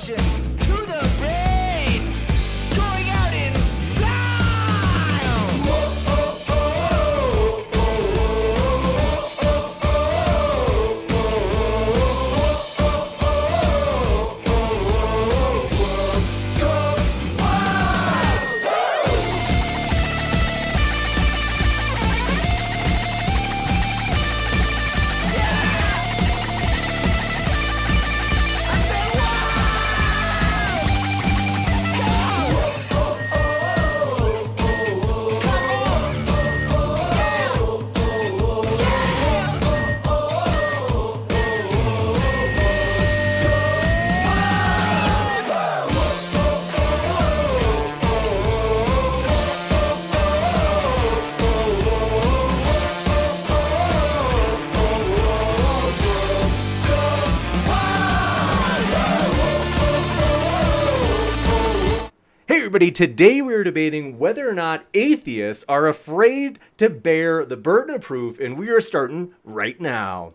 questions to the brain. Going out in style. Everybody, today we're debating whether or not atheists are afraid to bear the burden of proof, and we are starting right now.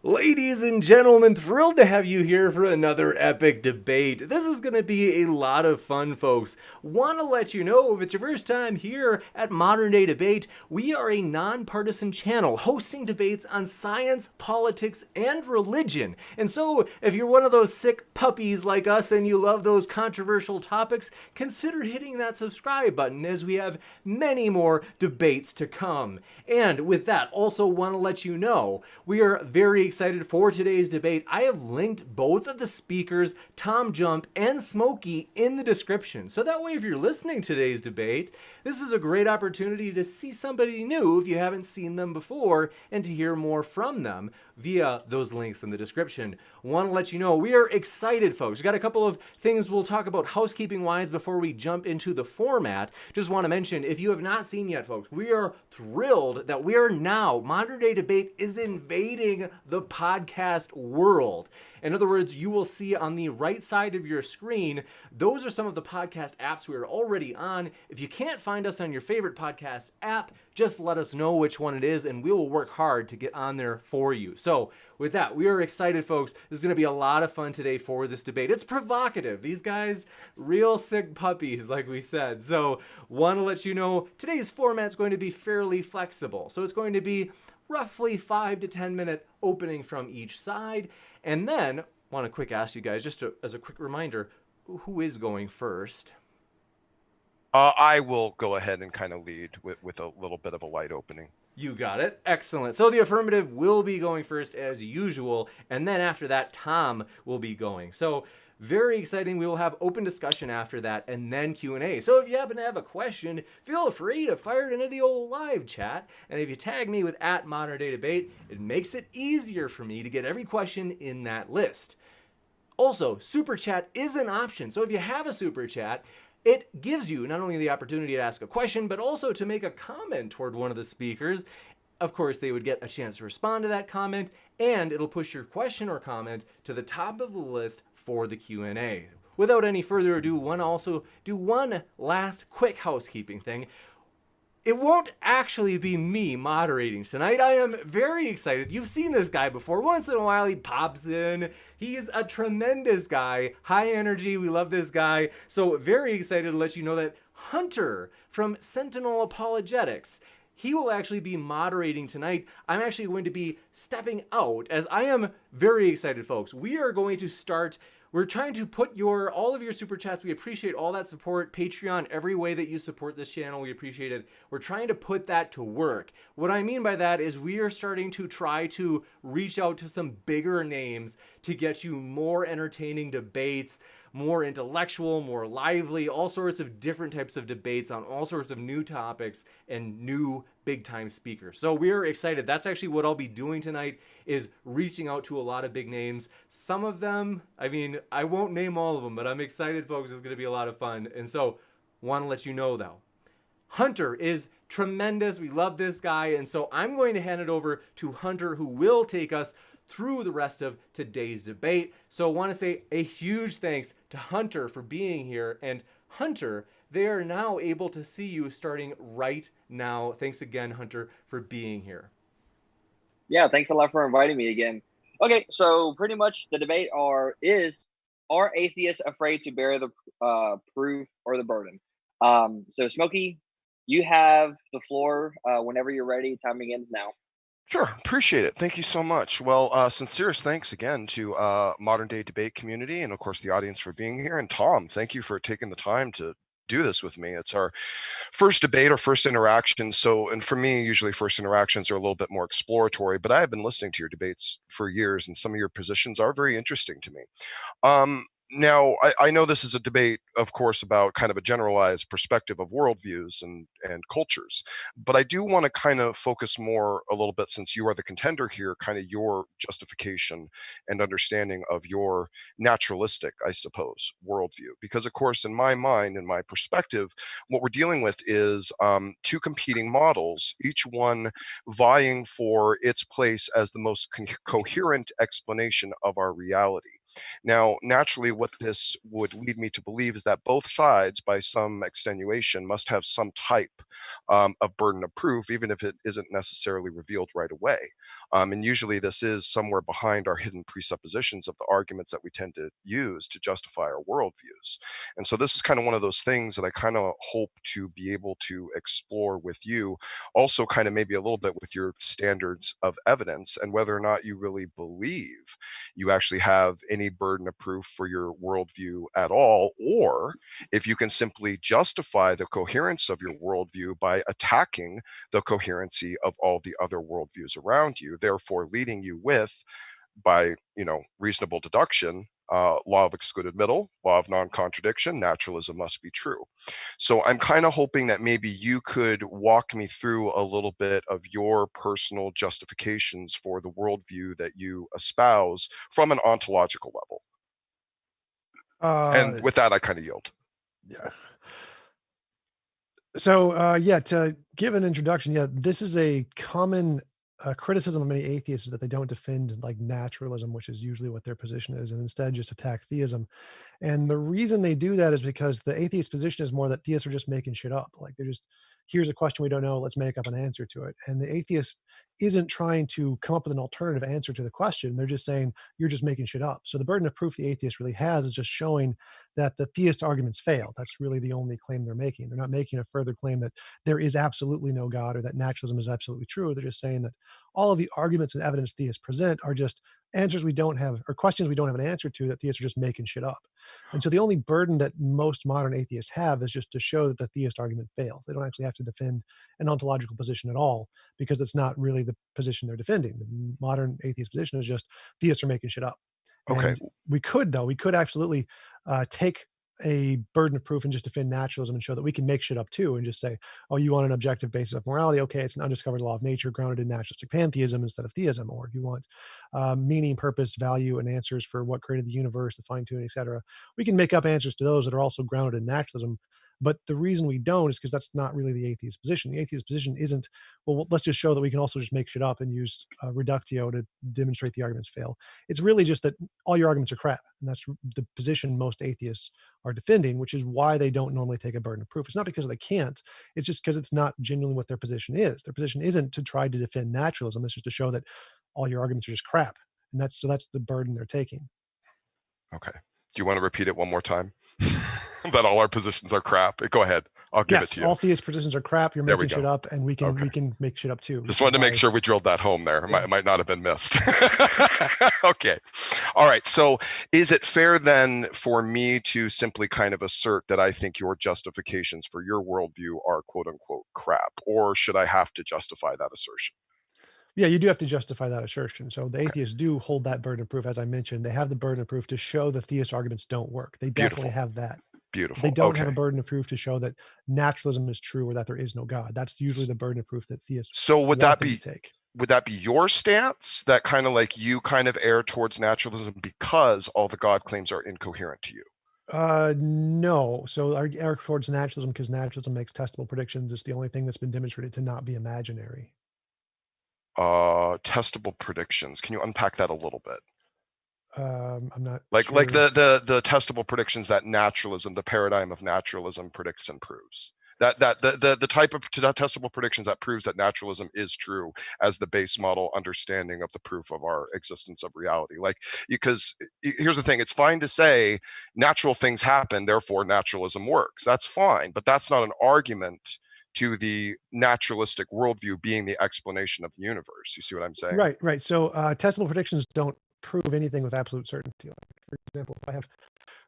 Ladies and gentlemen, thrilled to have you here for another epic debate. This is going to be a lot of fun, folks. Want to let you know, if it's your first time here at Modern Day Debate, we are a nonpartisan channel hosting debates on science, politics, and religion. And so, if you're one of those sick puppies like us and you love those controversial topics, consider hitting that subscribe button as we have many more debates to come. And with that, also want to let you know, we are very excited for today's debate. I have linked both of the speakers, TJump and Smokey, in the description. So that way, if you're listening to today's debate, this is a great opportunity to see somebody new if you haven't seen them before and to hear more from them via those links in the description. Want to let you know, we are excited, folks. We got a couple of things we'll talk about housekeeping-wise before we jump into the format. Just want to mention, if you have not seen yet, folks, we are thrilled that we are now, Modern Day Debate is invading the podcast world. In other words, you will see on the right side of your screen, those are some of the podcast apps we are already on. If you can't find us on your favorite podcast app, just let us know which one it is and we will work hard to get on there for you. So with that, we are excited, folks. This is going to be a lot of fun today for this debate. It's provocative. These guys, real sick puppies, like we said. So want to let you know, today's format is going to be fairly flexible. So it's going to be roughly 5 to 10 minute opening from each side. And then, want to quick ask you guys, just as a quick reminder, who is going first? I will go ahead and kind of lead with a little bit of a wide opening. You got it. Excellent. So the affirmative will be going first as usual, and then after that, Tom will be going. So very exciting. We will have open discussion after that, and then Q&A. So if you happen to have a question, feel free to fire it into the old live chat. And if you tag me with @ModernDayDebate, it makes it easier for me to get every question in that list. Also, Super Chat is an option. So if you have a Super Chat, it gives you not only the opportunity to ask a question, but also to make a comment toward one of the speakers. Of course, they would get a chance to respond to that comment, and it'll push your question or comment to the top of the list for the Q&A. Without any further ado, want to also do one last quick housekeeping thing. It won't actually be me moderating tonight. I am very excited. You've seen this guy before. Once in a while, he pops in. He's a tremendous guy. High energy. We love this guy. So very excited to let you know that Hunter from Sentinel Apologetics, he will actually be moderating tonight. I'm actually going to be stepping out as I am very excited, folks. We are going to start... We're trying to put all of your super chats. We appreciate all that support. Patreon, every way that you support this channel, we appreciate it. We're trying to put that to work. What I mean by that is we are starting to try to reach out to some bigger names to get you more entertaining debates, more intellectual, more lively, all sorts of different types of debates on all sorts of new topics and new big-time speakers. So we're excited. That's actually what I'll be doing tonight, is reaching out to a lot of big names. Some of them, I mean, I won't name all of them, but I'm excited, folks. It's going to be a lot of fun. And so, want to let you know, though, Hunter is tremendous. We love this guy. And so I'm going to hand it over to Hunter, who will take us through the rest of today's debate. So I want to say a huge thanks to Hunter for being here. And Hunter, they are now able to see you starting right now. Thanks again, Hunter, for being here. Yeah, thanks a lot for inviting me again. Okay, so pretty much the debate are atheists afraid to bear the proof or the burden? So Smokey, you have the floor whenever you're ready. Time begins now. Sure, appreciate it. Thank you so much. Well, sincerest thanks again to modern day debate community and of course the audience for being here. And Tom, thank you for taking the time to do this with me. It's our first debate or first interaction. So, and for me, usually first interactions are a little bit more exploratory, but I have been listening to your debates for years and some of your positions are very interesting to me. Now, I know this is a debate, of course, about kind of a generalized perspective of worldviews and cultures, but I do want to kind of focus more a little bit, since you are the contender here, kind of your justification and understanding of your naturalistic, I suppose, worldview. Because, of course, in my mind, in my perspective, what we're dealing with is two competing models, each one vying for its place as the most coherent explanation of our reality. Now, naturally, what this would lead me to believe is that both sides, by some extenuation, must have some type of burden of proof, even if it isn't necessarily revealed right away. And usually this is somewhere behind our hidden presuppositions of the arguments that we tend to use to justify our worldviews. And so this is kind of one of those things that I kind of hope to be able to explore with you, also kind of maybe a little bit with your standards of evidence and whether or not you really believe you actually have any burden of proof for your worldview at all, or if you can simply justify the coherence of your worldview by attacking the coherency of all the other worldviews around you, therefore leading you with, by reasonable deduction, law of excluded middle, law of non-contradiction, naturalism must be true. So I'm kind of hoping that maybe you could walk me through a little bit of your personal justifications for the worldview that you espouse from an ontological level. And with that, I kind of yield. Yeah. So, yeah, to give an introduction, yeah, this is a common criticism of many atheists, is that they don't defend like naturalism, which is usually what their position is, and instead just attack theism. And the reason they do that is because the atheist position is more that theists are just making shit up. Like they're just, here's a question we don't know, let's make up an answer to it. And the atheist isn't trying to come up with an alternative answer to the question. They're just saying, you're just making shit up. So the burden of proof the atheist really has is just showing that the theist arguments fail. That's really the only claim they're making. They're not making a further claim that there is absolutely no God or that naturalism is absolutely true. They're just saying that all of the arguments and evidence theists present are just answers we don't have, or questions we don't have an answer to, that theists are just making shit up. And so the only burden that most modern atheists have is just to show that the theist argument fails. They don't actually have to defend an ontological position at all, because it's not really the position they're defending. The modern atheist position is just theists are making shit up. Okay. And we could absolutely take a burden of proof and just defend naturalism and show that we can make shit up too, and just say, oh, you want an objective basis of morality? Okay, it's an undiscovered law of nature grounded in naturalistic pantheism instead of theism. Or if you want meaning, purpose, value, and answers for what created the universe, the fine-tuning, etc., we can make up answers to those that are also grounded in naturalism. But the reason we don't is because that's not really the atheist position. The atheist position isn't, well, let's just show that we can also just make shit up and use reductio to demonstrate the arguments fail. It's really just that all your arguments are crap. And that's the position most atheists are defending, which is why they don't normally take a burden of proof. It's not because they can't. It's just because it's not genuinely what their position is. Their position isn't to try to defend naturalism. It's just to show that all your arguments are just crap. And that's the burden they're taking. Okay. Do you want to repeat it one more time? That all our positions are crap. Go ahead. I'll give it to you. All theist positions are crap. You're making shit up, and we can make shit up too. Just wanted to make sure we drilled that home there. It might not have been missed. Okay. All right. So is it fair then for me to simply kind of assert that I think your justifications for your worldview are quote unquote crap, or should I have to justify that assertion? Yeah, you do have to justify that assertion. So the atheists do hold that burden of proof. As I mentioned, they have the burden of proof to show the theist arguments don't work. They definitely have that. Beautiful. They don't have a burden of proof to show that naturalism is true or that there is no God. That's usually the burden of proof that theists would that be take. Would that be your stance, that kind of like you kind of err towards naturalism because all the God claims are incoherent to you? No. So I err towards naturalism because naturalism makes testable predictions. It's the only thing that's been demonstrated to not be imaginary. testable predictions. Can you unpack that a little bit? I'm not Like sure. the testable predictions that naturalism, the paradigm of naturalism, predicts and proves. The type of testable predictions that proves that naturalism is true as the base model understanding of the proof of our existence of reality. Like, because here's the thing, it's fine to say natural things happen, therefore naturalism works. That's fine, but that's not an argument to the naturalistic worldview being the explanation of the universe. You see what I'm saying? Right, right. So testable predictions don't prove anything with absolute certainty. Like, for example, if I have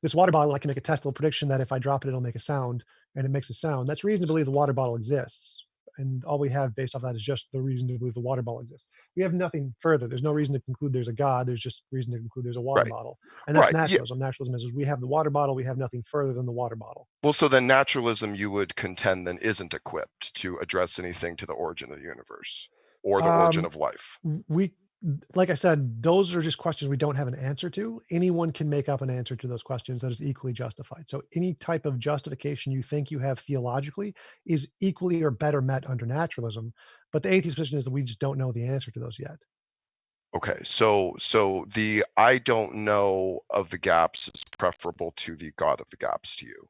this water bottle, I can make a testable prediction that if I drop it, it'll make a sound, and it makes a sound. That's reason to believe the water bottle exists. And all we have based off that is just the reason to believe the water bottle exists. We have nothing further. There's no reason to conclude there's a God. There's just reason to conclude there's a water Right. bottle. And that's Right. Yeah. naturalism. Naturalism is we have the water bottle. We have nothing further than the water bottle. Well, so then naturalism, you would contend, then isn't equipped to address anything to the origin of the universe or the origin of life. We, like I said, those are just questions we don't have an answer to. Anyone can make up an answer to those questions that is equally justified. So any type of justification you think you have theologically is equally or better met under naturalism. But the atheist position is that we just don't know the answer to those yet. Okay, so the I don't know of the gaps is preferable to the God of the gaps to you.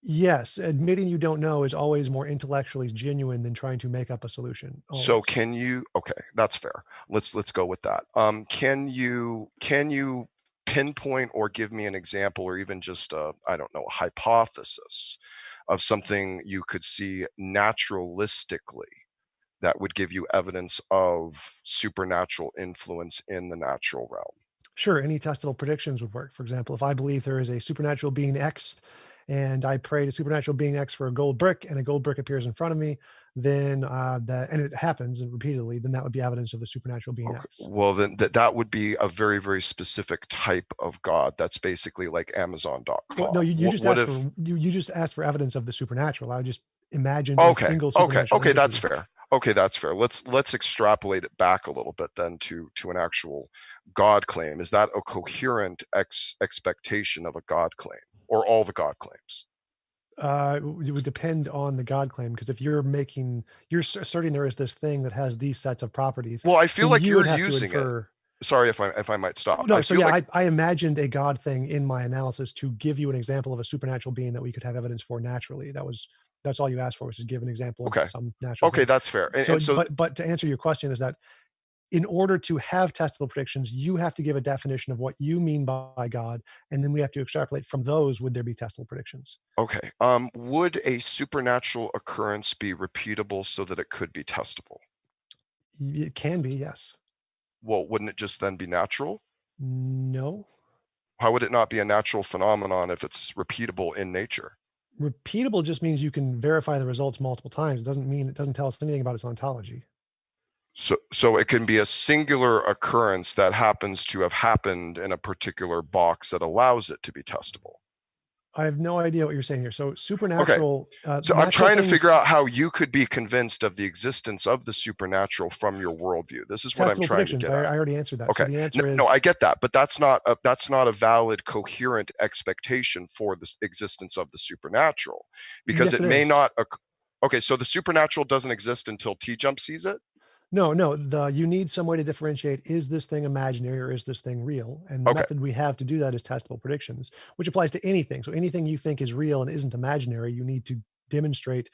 Yes, admitting you don't know is always more intellectually genuine than trying to make up a solution. So always. can you? Okay, that's fair. Let's go with that. Can you pinpoint or give me an example, or even just I don't know, a hypothesis of something you could see naturalistically that would give you evidence of supernatural influence in the natural realm? Sure, any testable predictions would work. For example, if I believe there is a supernatural being X and I pray to supernatural being X for a gold brick and a gold brick appears in front of me, then and it happens and repeatedly, then that would be evidence of the supernatural being Okay. X. Well, then that would be a very, very specific type of God. That's basically like Amazon.com. Well, no, you just What asked if? for you just asked for evidence of the supernatural. I just imagined a single supernatural Okay, that's entity. fair. Okay, that's fair. Let's extrapolate it back a little bit then to an actual God claim. Is that a coherent expectation of a God claim, or all the God claims? It would depend on the God claim, because if you're asserting there is this thing that has these sets of properties, Well, I feel then like you you're would have to using it. infer. Sorry if I might stop. No, I so feel yeah, like I imagined a God thing in my analysis to give you an example of a supernatural being that we could have evidence for naturally. That's all you asked for, was to give an example of okay. some natural Okay, thing. that's fair. So, And so but to answer your question is that in order to have testable predictions, you have to give a definition of what you mean by God, and then we have to extrapolate from those. Would there be testable predictions? okay. Would a supernatural occurrence be repeatable so that it could be testable? It can be, yes. Well, wouldn't it just then be natural? No. How would it not be a natural phenomenon if it's repeatable in nature? Repeatable just means you can verify the results multiple times. It doesn't tell us anything about its ontology. So it can be a singular occurrence that happens to have happened in a particular box that allows it to be testable. I have no idea what you're saying here. So Okay. supernatural. So I'm natural trying to things- figure out how you could be convinced of the existence of the supernatural from your worldview. This is what I'm testable trying to predictions. get I at. already answered that. Okay. So the answer is No, I get that, but that's not a valid, coherent expectation for the existence of the supernatural, because Yes, it it may is. not. Okay, so the supernatural doesn't exist until TJump sees it. No, you need some way to differentiate, is this thing imaginary or is this thing real? And the Okay. method we have to do that is testable predictions, which applies to anything. So anything you think is real and isn't imaginary, you need to demonstrate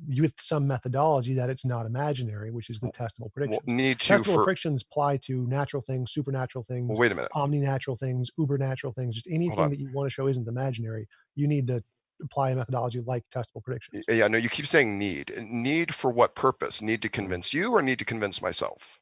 with some methodology that it's not imaginary, which is the testable Well, predictions. need to Testable for. predictions apply to natural things, supernatural things, Well, wait a minute. omninatural things, ubernatural things, just Hold anything on. that you want to show isn't imaginary. You need to apply a methodology like testable predictions. Yeah, no, you keep saying need. Need for what purpose? Need to convince you, or need to convince myself?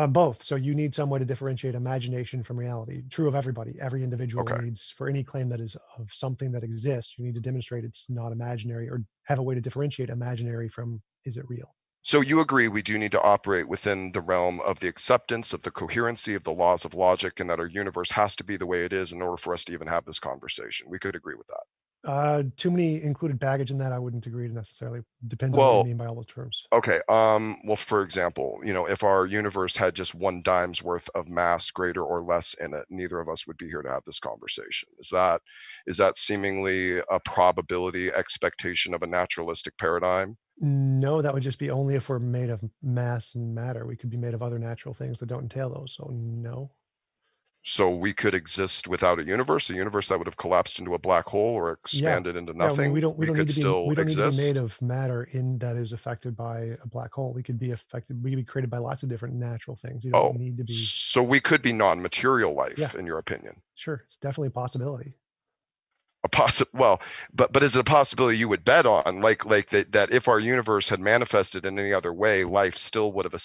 Both. So you need some way to differentiate imagination from reality. True of everybody. Every individual Okay. needs, for any claim that is of something that exists, you need to demonstrate it's not imaginary, or have a way to differentiate imaginary from, is it real? So you agree we do need to operate within the realm of the acceptance of the coherency of the laws of logic, and that our universe has to be the way it is in order for us to even have this conversation. We could agree with that. Too many included baggage in that. I wouldn't agree to necessarily. Depends on what Well, you mean by all those terms. okay. Well, for example, if our universe had just one dime's worth of mass, greater or less, in it, neither of us would be here to have this conversation. Is that seemingly a probability expectation of a naturalistic paradigm? No, that would just be only if we're made of mass and matter. We could be made of other natural things that don't entail those. So no. So we could exist without a universe that would have collapsed into a black hole or expanded into Yeah, I mean, nothing. we don't We need could to be still made exist. of matter in that is affected by a black hole. We could be affected. We could be created by lots of different natural things. You Oh, don't need to be. so we could be non-material life, Yeah. in your opinion? Sure, it's definitely a possibility. Well, but is it a possibility you would bet on, like that if our universe had manifested in any other way, life still would have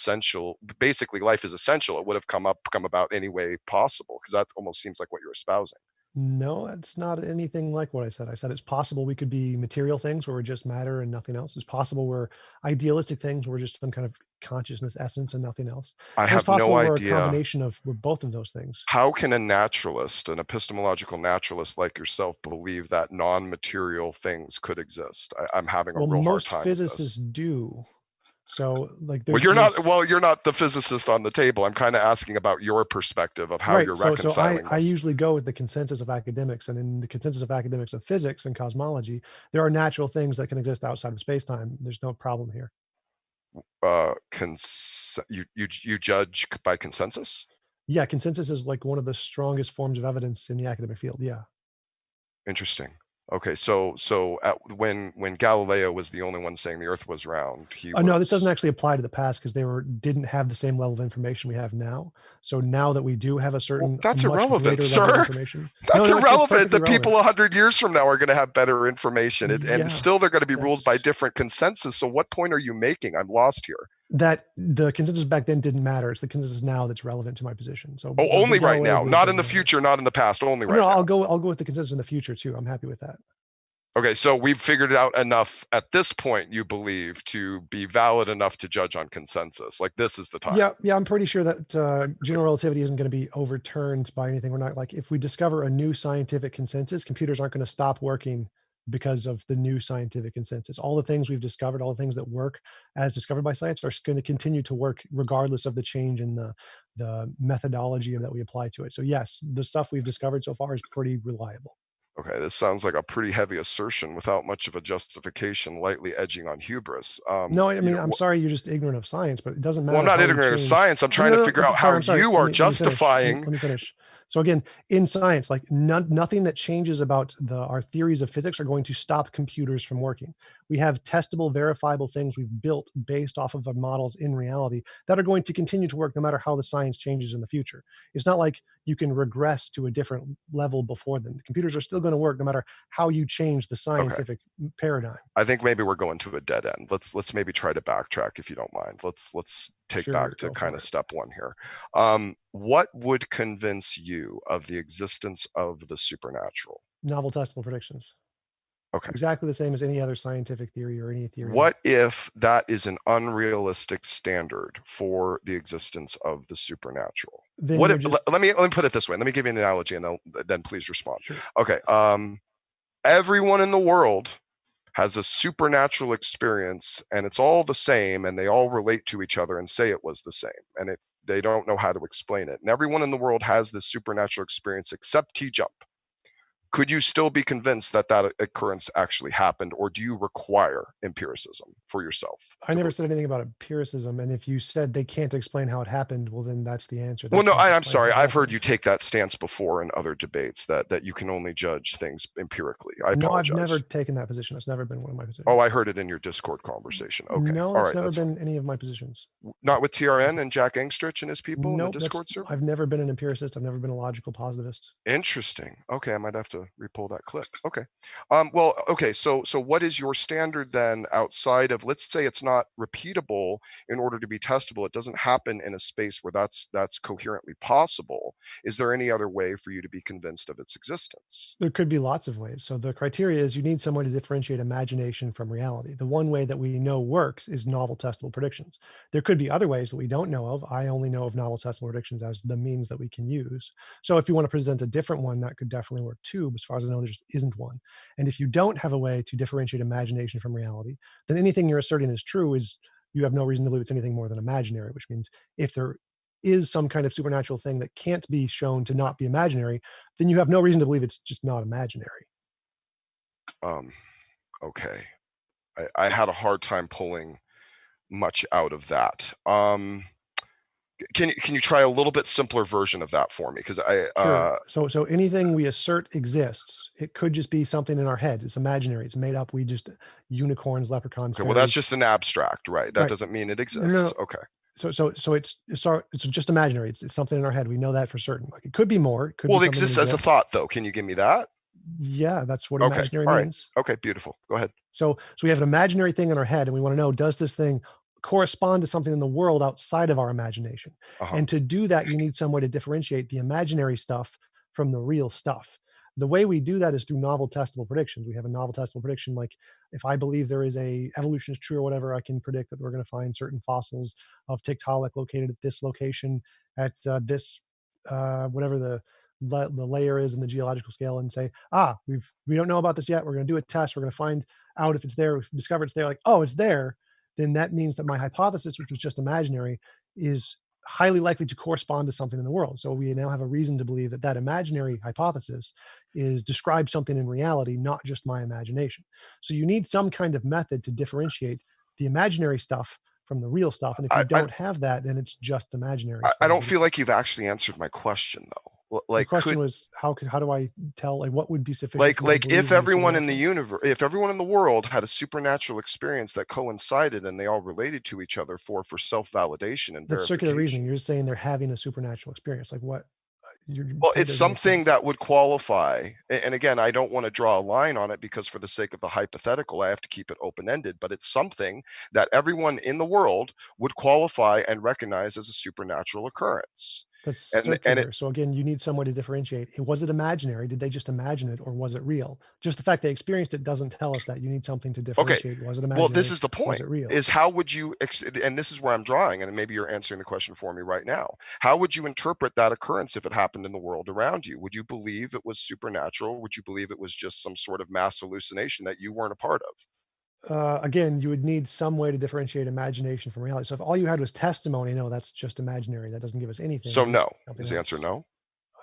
basically life is essential, it would have come about any way possible? Because that almost seems like what you're espousing. No, it's not anything like what I said. I said it's possible we could be material things where we're just matter and nothing else. It's possible we're idealistic things where we're just some kind of consciousness essence and nothing else. I And it's have no possible we're a idea. combination of both of those things. How can a naturalist, an epistemological naturalist like yourself, believe that non-material things could exist? I'm having a Well, real hard most time with physicists this. do. So like Well, you're not the physicist on the table. I'm kind of asking about your perspective of how right. you're So reconciling I this. usually go with the consensus of academics, and in the consensus of academics of physics and cosmology, there are natural things that can exist outside of space-time. There's no problem here. You judge by consensus? Yeah, consensus is like one of the strongest forms of evidence in the academic field. Yeah. Interesting. Okay, so when Galileo was the only one saying the Earth was round, he was. No, this doesn't actually apply to the past because they didn't have the same level of information we have now. So now that we do have a certain that's much irrelevant, greater level of sir. information. That's No, it's irrelevant. perfectly That people relevant. 100 years from now are going to have better information, and Yeah, still they're going to be ruled by different consensus. So what point are you making? I'm lost here. That the consensus back then didn't matter. It's the consensus now that's relevant to my position. So only right Galileo now, belief not in doesn't the matter. future, not in the past, only right No, now. I'll go with the consensus in the future too. I'm happy with that. Okay, so we've figured it out enough at this point, you believe, to be valid enough to judge on consensus. Like this is the time. Yeah, I'm pretty sure that general relativity isn't going to be overturned by anything. We're not like, if we discover a new scientific consensus, computers aren't going to stop working because of the new scientific consensus. All the things we've discovered, all the things that work as discovered by science, are going to continue to work regardless of the change in the methodology that we apply to it. So yes, the stuff we've discovered so far is pretty reliable. Okay, this sounds like a pretty heavy assertion without much of a justification, lightly edging on hubris. No, I mean, I'm sorry, you're just ignorant of science, but it doesn't matter. Well, I'm not how we ignorant of change- science. I'm trying to figure out how you are justifying. Let me finish. So again, in science, like nothing that changes about our theories of physics are going to stop computers from working. We have testable, verifiable things we've built based off of our models in reality that are going to continue to work no matter how the science changes in the future. It's not like you can regress to a different level before then. The computers are still going to work no matter how you change the scientific paradigm. I think maybe we're going to a dead end. Let's maybe try to backtrack if you don't mind. Let's take back to kind of step one here. What would convince you of the existence of the supernatural? Novel testable predictions. Okay. Exactly the same as any other scientific theory or any theory. What if that is an unrealistic standard for the existence of the supernatural? Then what if, let me put it this way. Let me give you an analogy, and then please respond. Sure. Okay. Everyone in the world has a supernatural experience, and it's all the same, and they all relate to each other and say it was the same, and they don't know how to explain it. And everyone in the world has this supernatural experience except TJump. Could you still be convinced that occurrence actually happened, or do you require empiricism for yourself? I never said anything about empiricism, and if you said they can't explain how it happened, well, then that's the answer. Well, no, I'm sorry. I've heard you take that stance before in other debates that you can only judge things empirically. I apologize. No, I've never taken that position. That's never been one of my positions. Oh, I heard it in your Discord conversation. Okay. No, it's never been any of my positions. Not with TRN and Jack Angstrich and his people in the Discord server? I've never been an empiricist. I've never been a logical positivist. Interesting. Okay, I might have to repull that clip. Okay. Well, okay, so what is your standard then outside of, let's say it's not repeatable in order to be testable, it doesn't happen in a space where that's coherently possible. Is there any other way for you to be convinced of its existence? There could be lots of ways. So the criteria is you need someone to differentiate imagination from reality. The one way that we know works is novel testable predictions. There could be other ways that we don't know of. I only know of novel testable predictions as the means that we can use. So if you want to present a different one, that could definitely work too. But as far as I know, there just isn't one. And if you don't have a way to differentiate imagination from reality, then anything you're asserting is true is you have no reason to believe it's anything more than imaginary, which means if there is some kind of supernatural thing that can't be shown to not be imaginary, then you have no reason to believe it's just not imaginary. Okay. I had a hard time pulling much out of that. Can you try a little bit simpler version of that for me? Because Sure. So anything we assert exists, it could just be something in our head. It's imaginary. It's made up. We just unicorns, leprechauns, okay, well, that's fairies. just an abstract, right? That Right. doesn't mean it No, exists. no, no. Okay. So it's just imaginary. It's something in our head. We know that for certain. Like it could be more. It could Well, be it something that exists as a thought, though. Can you give me that? Yeah, that's what Okay. imaginary All right. means. Okay. Beautiful. Go ahead. So we have an imaginary thing in our head, and we want to know, does this thing correspond to something in the world outside of our imagination? Uh-huh. And to do that, you need some way to differentiate the imaginary stuff from the real stuff. The way we do that is through novel testable predictions. We have a novel testable prediction, like if I believe there is a evolution is true or whatever, I can predict that we're going to find certain fossils of Tiktaalik located at this location at this whatever the layer is in the geological scale, and say, we don't know about this yet. We're going to do a test. We're going to find out if it's there. If we discover it's there, like, oh, it's there, then that means that my hypothesis, which was just imaginary, is highly likely to correspond to something in the world. So we now have a reason to believe that that imaginary hypothesis is describes something in reality, not just my imagination. So you need some kind of method to differentiate the imaginary stuff from the real stuff. And if you don't have that, then it's just imaginary. I don't feel like you've actually answered my question, though. the Like, question was how do I tell, like, what would be sufficient like for me to like believe if in everyone in the supernatural? universe, if everyone in the world had a supernatural experience that coincided and they all related to each other for self-validation and That's circular reasoning. verification. You're just saying they're having a supernatural experience. Like what? Well, That it's doesn't make something sense. that would qualify. And again, I don't want to draw a line on it because for the sake of the hypothetical, I have to keep it open-ended, but it's something that everyone in the world would qualify and recognize as a supernatural occurrence. That's And circular. So again, you need some way to differentiate. Was it imaginary? Did they just imagine it, or was it real? Just the fact they experienced it doesn't tell us that. You need something to okay, differentiate. Was it well, this imaginary? is the Was point, it real? is how would you and this is where I'm drawing, and maybe you're answering the question for me right now. How would you interpret that occurrence if it happened in the world around you? Would you believe it was supernatural? Would you believe it was just some sort of mass hallucination that you weren't a part of? Again, you would need some way to differentiate imagination from reality. So if all you had was testimony, no, that's just imaginary. That doesn't give us anything. So We need no, something is the answer else. no?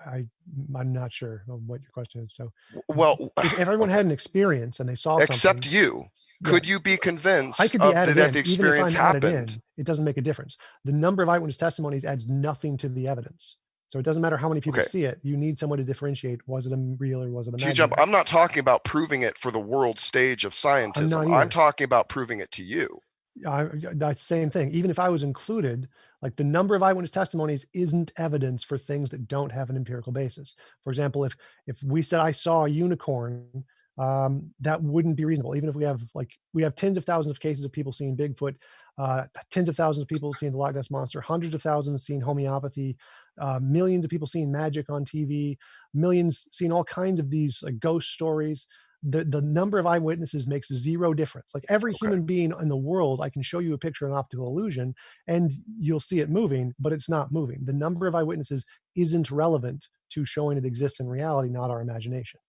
I I'm not sure of what your question is. So Well, if everyone okay. had an experience and they saw Except something, you. yeah, Could you be I convinced could be of added that in. the Even if experience I'm added happened? in, it doesn't make a difference. The number of eyewitness testimonies adds nothing to the evidence. So it doesn't matter how many people Okay. see it. You need someone to differentiate, was it real or was it TJump, imaginary? I'm not talking about proving it for the world stage of I'm scientism. not I'm either. talking about proving it to you. That's the same thing. Even if I was included, like the number of eyewitness testimonies isn't evidence for things that don't have an empirical basis. For example, if we said I saw a unicorn, that wouldn't be reasonable. Even if we have tens of thousands of cases of people seeing Bigfoot, tens of thousands of people seeing the Loch Ness monster, hundreds of thousands seeing homeopathy, millions of people seeing magic on TV, millions seeing all kinds of these like ghost stories. The number of eyewitnesses makes zero difference. Like every Okay. human being in the world, I can show you a picture of an optical illusion and you'll see it moving, but it's not moving. The number of eyewitnesses isn't relevant to showing it exists in reality, not our imagination.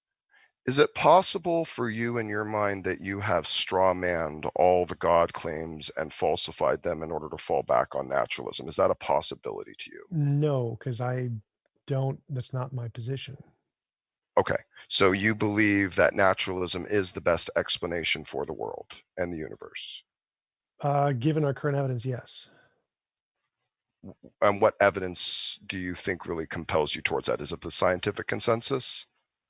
Is it possible for you in your mind that you have straw manned all the God claims and falsified them in order to fall back on naturalism? Is that a possibility to you? No, because that's not my position. Okay. So you believe that naturalism is the best explanation for the world and the universe. Given our current evidence, yes. And what evidence do you think really compels you towards that? Is it the scientific consensus?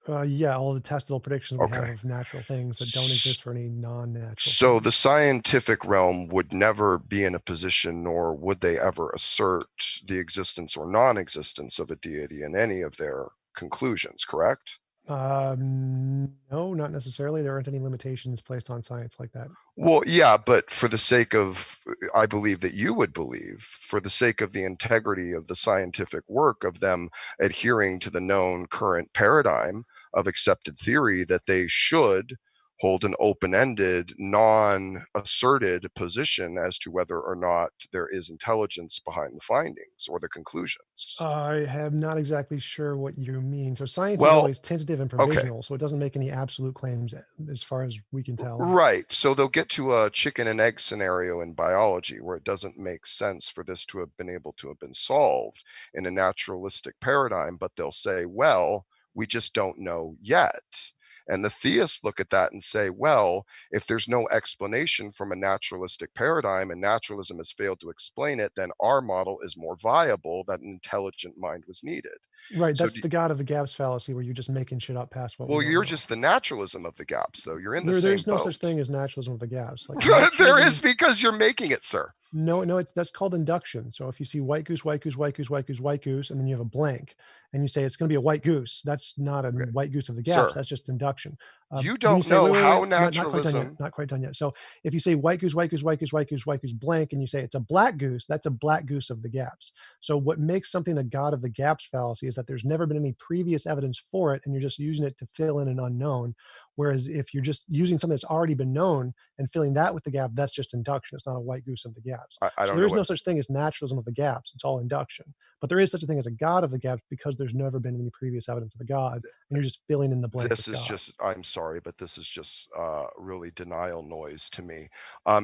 Yeah, all the testable predictions we have Okay. of natural things that don't exist for any non-natural So things. the scientific realm would never be in a position, nor would they ever assert the existence or non-existence of a deity in any of their conclusions, correct? No, not necessarily. There aren't any limitations placed on science like that. Well, yeah, but for the sake of, I believe that you would believe, for the sake of the integrity of the scientific work of them adhering to the known current paradigm of accepted theory, that they should hold an open-ended, non-asserted position as to whether or not there is intelligence behind the findings or the conclusions. I am not exactly sure what you mean. So science is Well, always tentative and okay. provisional, so it doesn't make any absolute claims as far as we can tell. Right. So they'll get to a chicken and egg scenario in biology where it doesn't make sense for this to have been able to have been solved in a naturalistic paradigm, but they'll say, well, we just don't know yet. And the theists look at that and say, well, if there's no explanation from a naturalistic paradigm and naturalism has failed to explain it, then our model is more viable, that an intelligent mind was needed. Right, So that's the God of the gaps fallacy, where you're just making shit up past what we well, don't you're know. just the naturalism of the gaps, though. You're in the There's same no boat. such thing as naturalism of the gaps. Like There naturalism, is, because you're making it, sir. no, that's called induction. So if you see white goose, white goose, white goose, white goose, white goose, and then you have a blank, and you say it's going to be a white goose, that's not a Okay. white goose of the gaps. Sir, That's just induction. you When don't say, know wait, wait, how wait, not quite done yet. naturalism. Not quite done yet. So if you say white goose, white goose, white goose, white goose, white goose, blank, and you say it's a black goose, that's a black goose of the gaps. So what makes something a God of the gaps fallacy is that there's never been any previous evidence for it, and you're just using it to fill in an unknown. Whereas if you're just using something that's already been known and filling that with the gap, that's just induction. It's not a white goose of the gaps. I So don't there know is no what. such thing as naturalism of the gaps. It's all induction. But there is such a thing as a God of the gaps because there's never been any previous evidence of a God, and you're just filling in the blank This with is God. just, I'm sorry, but this is just really denial noise to me.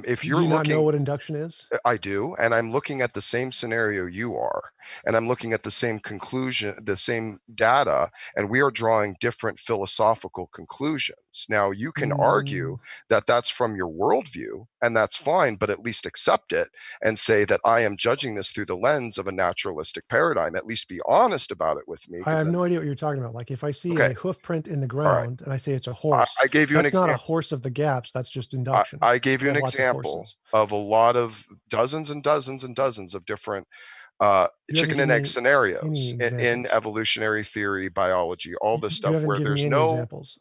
If Do you're you not know looking, what induction is? I do, and I'm looking at the same scenario you are, and I'm looking at the same conclusion, the same data, and we are drawing different philosophical conclusions. Now, you can argue that that's from your worldview, and that's fine, but at least accept it and say that I am judging this through the lens of a naturalistic paradigm. At least be honest about it with me. I have Then, no idea what you're talking about. Like if I see okay, a hoof print in the all right, ground and I say it's a horse, I gave you an that's not a example. horse of the gaps. That's just induction. I gave We you an have lots of example horses. of a lot of dozens and dozens and dozens of different You haven't chicken and given egg me scenarios any in examples. evolutionary theory, biology, all this You stuff haven't where given there's me any no. examples.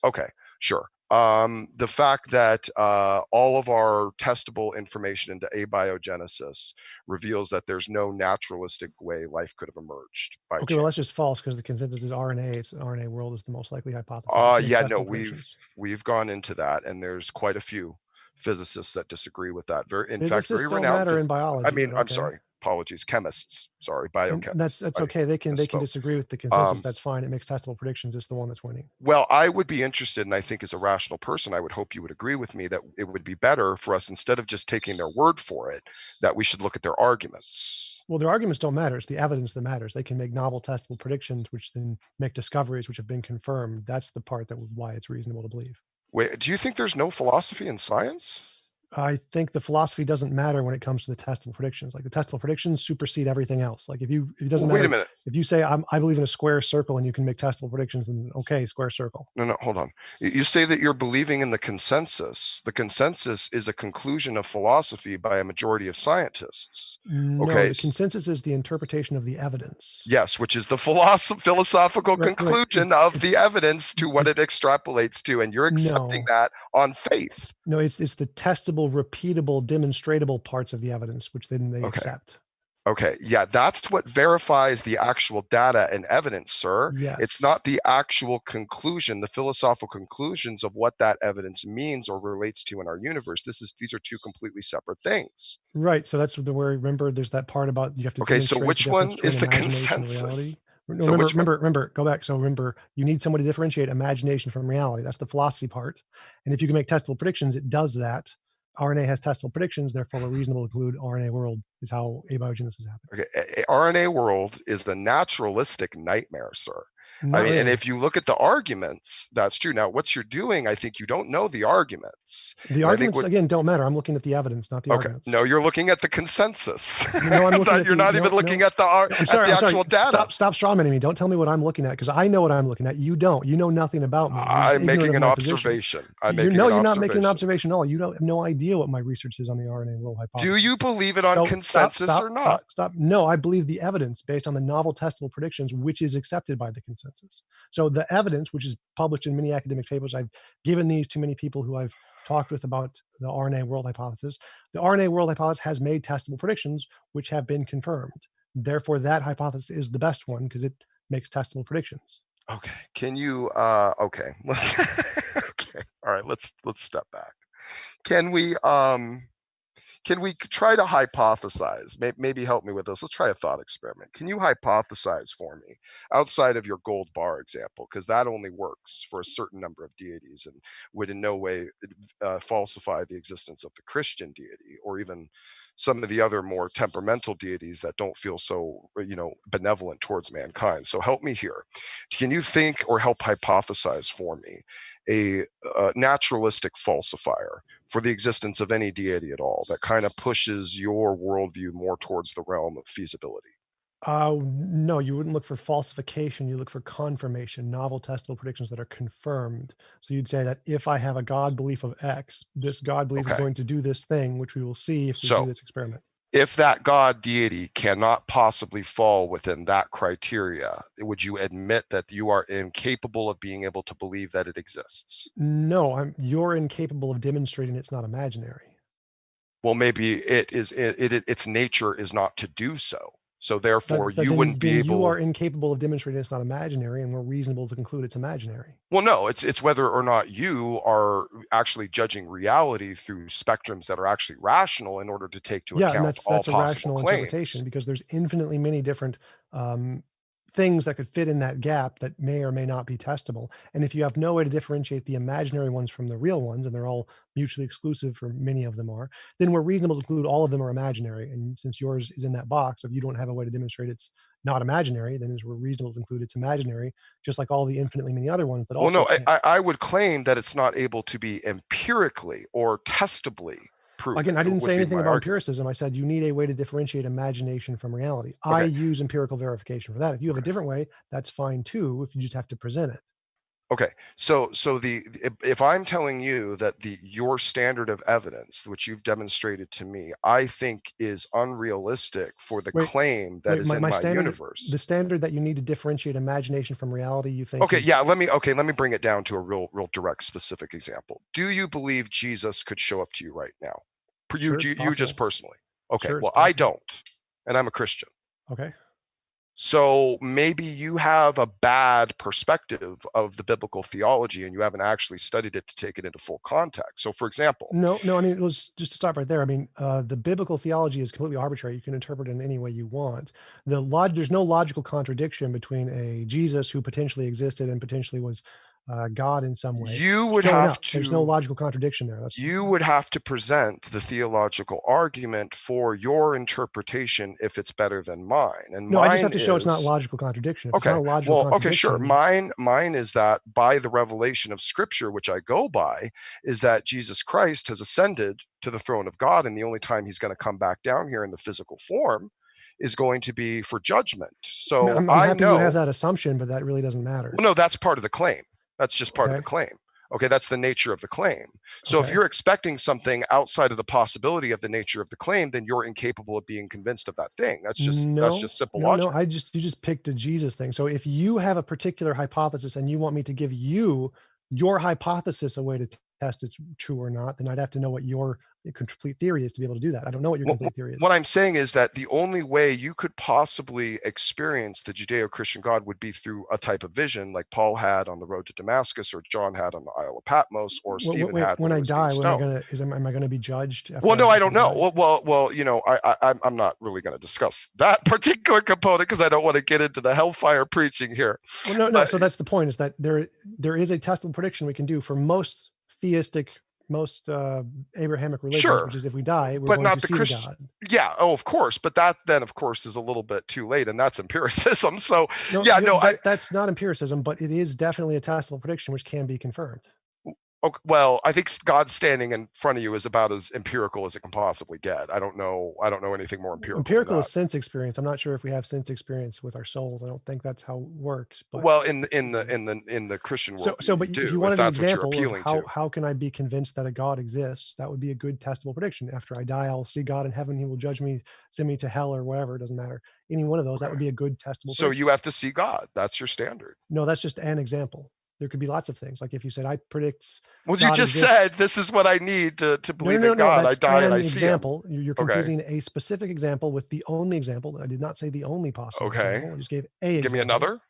Okay, sure. The fact that all of our testable information into abiogenesis reveals that there's no naturalistic way life could have emerged by Okay, well, chance. that's just false because the consensus is RNA. It's an RNA world is the most likely hypothesis. You can make Yeah, no, testable predictions. we've gone into that, and there's quite a few physicists that disagree with that. In fact, very Physicists don't renowned. matter in biology, I mean, but I'm okay. sorry, apologies, chemists. Sorry, And that's biochemists. I okay. They can misspoke. disagree with the consensus. Um, That's fine. It makes testable predictions. It's the one that's winning. Well, I would be interested, and I think as a rational person, I would hope you would agree with me that it would be better for us, instead of just taking their word for it, that we should look at their arguments. Well, their arguments don't matter. It's the evidence that matters. They can make novel testable predictions, which then make discoveries which have been confirmed. That's the part that why it's reasonable to believe. Wait, do you think there's no philosophy in science? I think the philosophy doesn't matter when it comes to the testable predictions. Like the testable predictions supersede everything else. Like if it doesn't Wait matter. a minute. If you say I believe in a square circle and you can make testable predictions, then okay, square circle. No, hold on. You say that you're believing in the consensus. The consensus is a conclusion of philosophy by a majority of scientists. No, Okay. the consensus is the interpretation of the evidence. Yes, which is the philosophical Right. conclusion of the evidence to what it extrapolates to, and you're accepting that on faith. No, it's the testable, repeatable, demonstratable parts of the evidence, which then they accept. Okay, yeah, that's what verifies the actual data and evidence, sir. Yes. It's not the actual conclusion, the philosophical conclusions of what that evidence means or relates to in our universe. These are two completely separate things. Right. So that's where, remember, there's that part about you have to. Okay, so demonstrate which the one difference is the between imagination and consensus? reality. No, So remember, go back. So remember, you need someone to differentiate imagination from reality. That's the philosophy part. And if you can make testable predictions, it does that. RNA has testable predictions, therefore we're reasonable to conclude RNA world is how abiogenesis happens. Okay, RNA world is the naturalistic nightmare, sir. Not I mean, really. and if you look at the arguments, that's true. Now, what you're doing, I think you don't know the arguments. The arguments, again, don't matter. I'm looking at the evidence, not the arguments. No, you're looking at the consensus. No, I'm looking at you're not even looking at the actual data. Stop strawmanning me. Don't tell me what I'm looking at, because I know what I'm looking at. You don't. You know nothing about me. I'm making an observation. You're not making an observation at all. You don't have no idea what my research is on the RNA world hypothesis. Do you believe it on consensus or not? Stop. No, I believe the evidence based on the novel testable predictions, which is accepted by the consensus. So the evidence, which is published in many academic papers, I've given these to many people who I've talked with about the RNA world hypothesis. The RNA world hypothesis has made testable predictions, which have been confirmed. Therefore, that hypothesis is the best one because it makes testable predictions. Okay. Can you? Okay. Okay. All right. Let's step back. Can we? can we try to hypothesize? Maybe help me with this. Let's try a thought experiment. Can you hypothesize for me outside of your gold bar example? Because that only works for a certain number of deities and would in no way falsify the existence of the Christian deity or even some of the other more temperamental deities that don't feel so, benevolent towards mankind. So help me here. Can you think or help hypothesize for me a naturalistic falsifier for the existence of any deity at all that kind of pushes your worldview more towards the realm of feasibility? No, you wouldn't look for falsification. You look for confirmation, novel testable predictions that are confirmed. So you'd say that if I have a God belief of X, this God belief is Okay. going to do this thing, which we will see if we So- do this experiment. If that God deity cannot possibly fall within that criteria, would you admit that you are incapable of being able to believe that it exists? No, you're incapable of demonstrating it's not imaginary. Well, maybe its nature is not to do so. So therefore, you then, wouldn't be then able. You are incapable of demonstrating it's not imaginary, and we're reasonable to conclude it's imaginary. Well, no, it's whether or not you are actually judging reality through spectrums that are actually rational in order to take to Yeah, and account that's all a possible rational claims. interpretation because there's infinitely many different things that could fit in that gap that may or may not be testable. And if you have no way to differentiate the imaginary ones from the real ones, and they're all mutually exclusive, for many of them are, then we're reasonable to conclude all of them are imaginary. And since yours is in that box, if you don't have a way to demonstrate it's not imaginary, then we're reasonable to conclude it's imaginary, just like all the infinitely many other ones that also. Well, no, I would claim that it's not able to be empirically or testably proven. Again, I didn't say anything about argument. empiricism. I said you need a way to differentiate imagination from reality. Okay. I use empirical verification for that. If you have a different way, that's fine too, if you just have to present it. Okay, so if I'm telling you that your standard of evidence, which you've demonstrated to me, I think is unrealistic for the claim that is in my universe. The standard that you need to differentiate imagination from reality, you think? Okay, yeah. Let me bring it down to a real direct, specific example. Do you believe Jesus could show up to you right now? You just personally? Okay. Sure, well, I don't, and I'm a Christian. Okay. So maybe you have a bad perspective of the biblical theology and you haven't actually studied it to take it into full context. So for example, no, I mean, it was just to stop right there. I mean, the biblical theology is completely arbitrary. You can interpret it in any way you want. There's no logical contradiction between a Jesus who potentially existed and potentially was God in some way. You would have to. There's no logical contradiction there. You would have to present the theological argument for your interpretation if it's better than mine. And no, mine I just have to show it's not logical contradiction. If okay. It's not a logical contradiction, okay, sure. Mine is that by the revelation of Scripture, which I go by, is that Jesus Christ has ascended to the throne of God, and the only time he's going to come back down here in the physical form is going to be for judgment. So I'm happy you have that assumption, but that really doesn't matter. Well, no, that's part of the claim. That's just part of the claim. Okay, that's the nature of the claim. So if you're expecting something outside of the possibility of the nature of the claim, then you're incapable of being convinced of that thing. That's just simple logic. No, you just picked a Jesus thing. So if you have a particular hypothesis and you want me to give you your hypothesis a way to test it's true or not, then I'd have to know what your complete theory is to be able to do that. I don't know what your complete theory is. What I'm saying is that the only way you could possibly experience the Judeo-Christian God would be through a type of vision like Paul had on the road to Damascus, or John had on the Isle of Patmos, or Stephen had when I die. Am I going to be judged? Well, no, I don't know. Well, I'm not really going to discuss that particular component because I don't want to get into the hellfire preaching here. Well, no. So that's the point: is that there is a testable prediction we can do for most theistic, most Abrahamic religions, which is if we die, we're going to see the God. Yeah, of course, but that then, of course, is a little bit too late, and that's empiricism. So that's not empiricism, but it is definitely a testable prediction which can be confirmed. Okay, well, I think God standing in front of you is about as empirical as it can possibly get. I don't know anything more empirical. Empirical is sense experience. I'm not sure if we have sense experience with our souls. I don't think that's how it works. But well, in the Christian world, but if you wanted an example of how can I be convinced that a God exists, that would be a good testable prediction. After I die, I'll see God in heaven. He will judge me, send me to hell or whatever. It doesn't matter. Any one of those, that would be a good testable. So you have to see God. That's your standard. No, that's just an example. There could be lots of things. Like if you said, I predict. Well, you just said, this is what I need to believe in God. I die and I see him. You're confusing a specific example with the only example. I did not say the only possible example. I just gave a example. Give me another.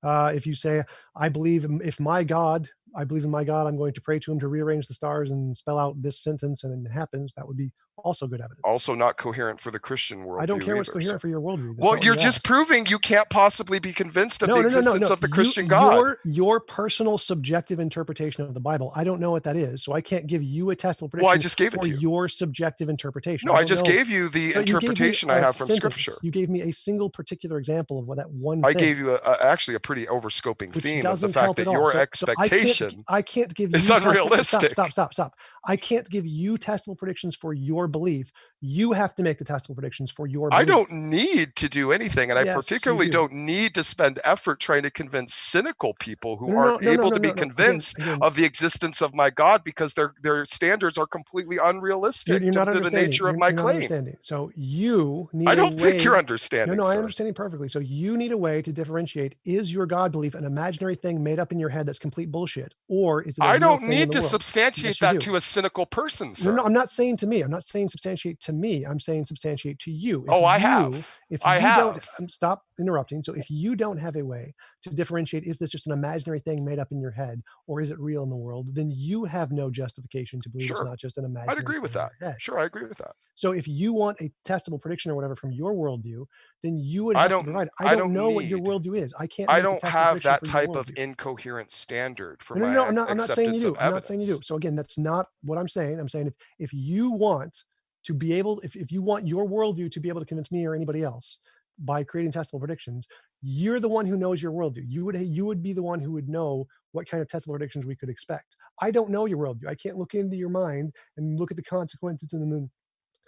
If you say, I believe if my God I believe in my God, I'm going to pray to him to rearrange the stars and spell out this sentence, and it happens, that would be also good evidence. Also not coherent for the Christian worldview. I don't care what's either, coherent for your worldview. Well, you're just proving you can't possibly be convinced of the existence of the Christian God. Your personal subjective interpretation of the Bible, I don't know what that is, so I can't give you a testable prediction. Well, I just gave it to you. Your subjective interpretation. No, I just gave you the interpretation I have from Scripture. You gave me a single particular example of what that one I thing, gave you actually a pretty overscoping theme of the fact that at all. your So expectation I can't give you is unrealistic. Stop. I can't give you testable predictions for your belief. You have to make the testable predictions for your belief. I don't need to do anything, and I Yes, particularly you do. don't need to spend effort trying to convince cynical people who aren't able to be convinced of the existence of my God because their standards are completely unrealistic You're not to the nature of my you're not claim. understanding. So you need I don't a way, think you're understanding. No, sir. I'm understanding perfectly. So you need a way to differentiate: is your God belief an imaginary thing made up in your head that's complete bullshit, or is it? I don't need to substantiate that to a cynical person, sir. No, I'm not saying to me. I'm not saying substantiate to me. I'm saying substantiate to you. I have. If you don't, stop interrupting. So if you don't have a way to differentiate, is this just an imaginary thing made up in your head, or is it real in the world? Then you have no justification to believe it's not just an imaginary. I'd agree with that. Sure, I agree with that. So if you want a testable prediction or whatever from your worldview, then you would have to provide. I don't know what your worldview is. I can't. I don't have that type of incoherent standard for my I'm not saying you do. I'm not saying you do. So again, that's not what I'm saying. I'm saying if you want to be able, if you want your worldview to be able to convince me or anybody else by creating testable predictions, you're the one who knows your worldview. You would be the one who would know what kind of testable predictions we could expect. I don't know your worldview. I can't look into your mind and look at the consequences and then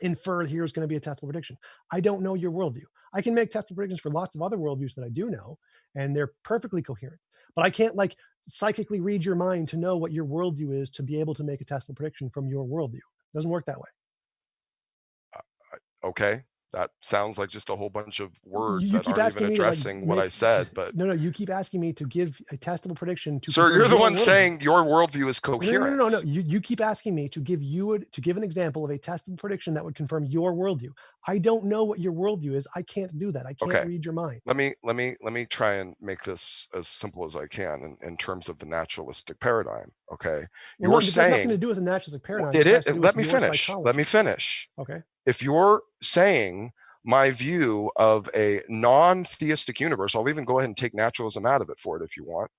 infer here's going to be a testable prediction. I don't know your worldview. I can make testable predictions for lots of other worldviews that I do know, and they're perfectly coherent. But I can't psychically read your mind to know what your worldview is to be able to make a testable prediction from your worldview. It doesn't work that way. Okay. That sounds like just a whole bunch of words that aren't even addressing what I said. But no, you keep asking me to give a testable prediction to. Sir, you're the one saying your worldview is coherent. No. You keep asking me to give an example of a testable prediction that would confirm your worldview. I don't know what your worldview is. I can't do that. I can't read your mind. Let me try and make this as simple as I can in terms of the naturalistic paradigm. Okay, you're saying nothing to do with the naturalistic paradigm. Let me finish. Let me finish. Okay. If you're saying my view of a non-theistic universe, I'll even go ahead and take naturalism out of it for it if you want.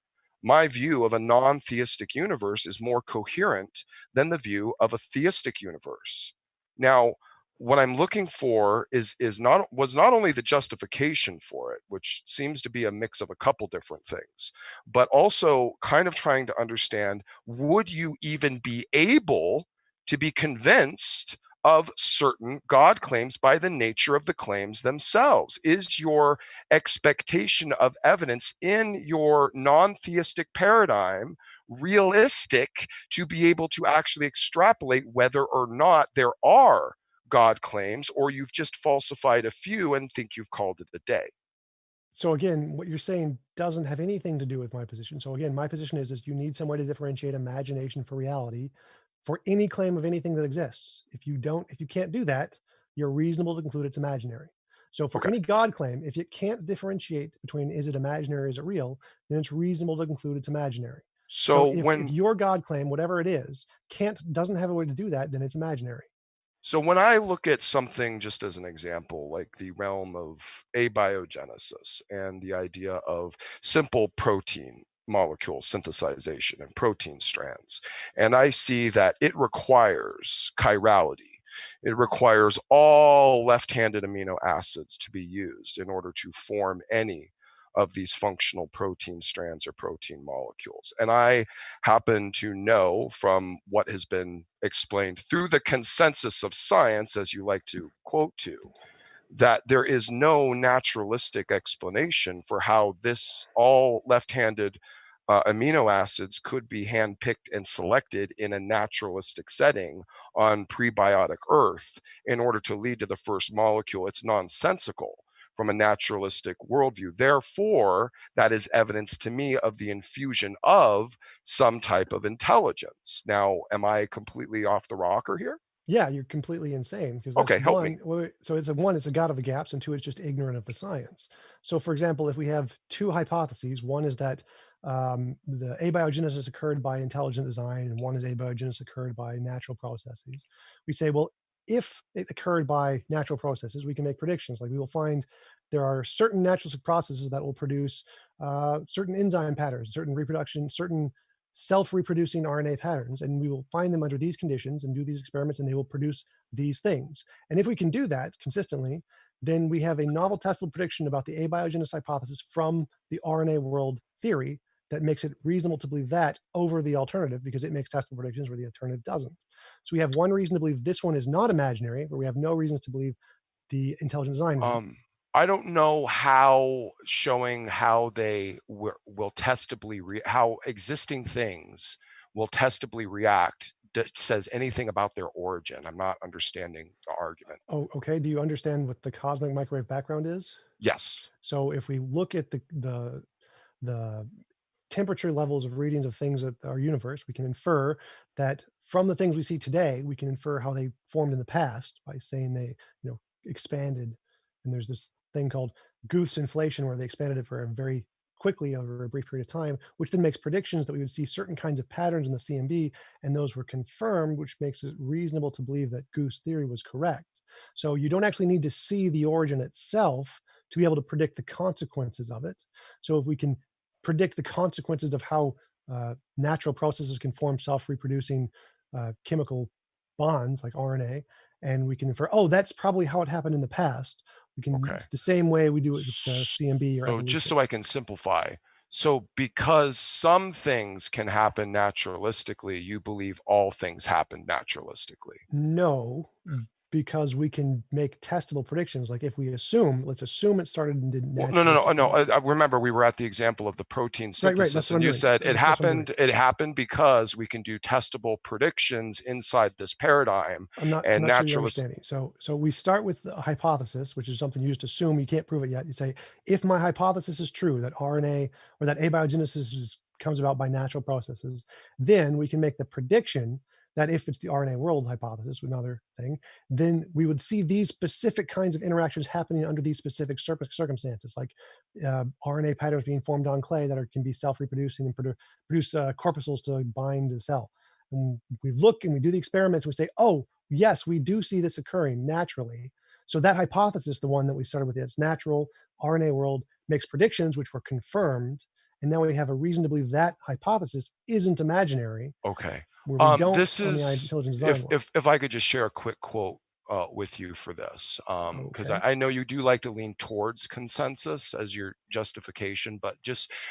My view of a non-theistic universe is more coherent than the view of a theistic universe. Now, what I'm looking for was not only the justification for it, which seems to be a mix of a couple different things, but also kind of trying to understand, would you even be able to be convinced of certain God claims by the nature of the claims themselves? Is your expectation of evidence in your non-theistic paradigm realistic to be able to actually extrapolate whether or not there are God claims, or you've just falsified a few and think you've called it a day? So again, what you're saying doesn't have anything to do with my position. So again, my position is you need some way to differentiate imagination for reality for any claim of anything that exists. If you can't do that, you're reasonable to conclude it's imaginary. So for any God claim, if it can't differentiate between is it imaginary or is it real, then it's reasonable to conclude it's imaginary. So if your God claim, whatever it is, doesn't have a way to do that, then it's imaginary. So when I look at something, just as an example, like the realm of abiogenesis and the idea of simple protein molecule synthesization and protein strands, and I see that it requires chirality. It requires all left-handed amino acids to be used in order to form any of these functional protein strands or protein molecules. And I happen to know from what has been explained through the consensus of science, as you like to quote to, that there is no naturalistic explanation for how this all left-handed amino acids could be handpicked and selected in a naturalistic setting on prebiotic Earth in order to lead to the first molecule. It's nonsensical from a naturalistic worldview. Therefore, that is evidence to me of the infusion of some type of intelligence. Now, am I completely off the rocker here? Yeah, you're completely insane. Okay, help me. So it's a God of the gaps, and two, it's just ignorant of the science. So for example, if we have two hypotheses, one is that the abiogenesis occurred by intelligent design and one is abiogenesis occurred by natural processes. We say, well, if it occurred by natural processes, we can make predictions. Like we will find there are certain natural processes that will produce certain enzyme patterns, certain reproduction, certain self-reproducing RNA patterns, and we will find them under these conditions and do these experiments, and they will produce these things. And if we can do that consistently, then we have a novel testable prediction about the abiogenesis hypothesis from the RNA world theory that makes it reasonable to believe that over the alternative, because it makes testable predictions where the alternative doesn't. So we have one reason to believe this one is not imaginary, but we have no reasons to believe the intelligent design is. I don't know how showing how they will testably how existing things will testably react says anything about their origin. I'm not understanding the argument. Oh, okay. Do you understand what the cosmic microwave background is? Yes. So if we look at the temperature levels of readings of things at our universe, we can infer that from the things we see today, we can infer how they formed in the past by saying they, expanded. And there's this thing called Guth's inflation where they expanded it for a very quickly over a brief period of time, which then makes predictions that we would see certain kinds of patterns in the CMB, and those were confirmed, which makes it reasonable to believe that Guth's theory was correct. So you don't actually need to see the origin itself to be able to predict the consequences of it. So if we can predict the consequences of how natural processes can form self-reproducing chemical bonds like RNA, and we can infer, oh, that's probably how it happened in the past. We can use the same way we do it with CMB or evolution. Just so I can simplify. So because some things can happen naturalistically, you believe all things happen naturalistically? No, because we can make testable predictions. Like if we assume, let's assume it started and didn't. Well, no. I remember we were at the example of the protein synthesis, and you said it happened because we can do testable predictions inside this paradigm. I'm not sure you're understanding. So we start with a hypothesis, which is something you just assume. You can't prove it yet. You say, if my hypothesis is true, that RNA or that abiogenesis comes about by natural processes, then we can make the prediction that if it's the RNA world hypothesis, another thing, then we would see these specific kinds of interactions happening under these specific circumstances, like RNA patterns being formed on clay that can be self-reproducing and produce corpuscles to bind the cell. And we look and we do the experiments and we say, oh, yes, we do see this occurring naturally. So that hypothesis, the one that we started with, it's natural, RNA world, makes predictions which were confirmed. And now we have a reason to believe that hypothesis isn't imaginary. Okay. This is, if I could just share a quick quote with you for this, because I know you do like to lean towards consensus as your justification, but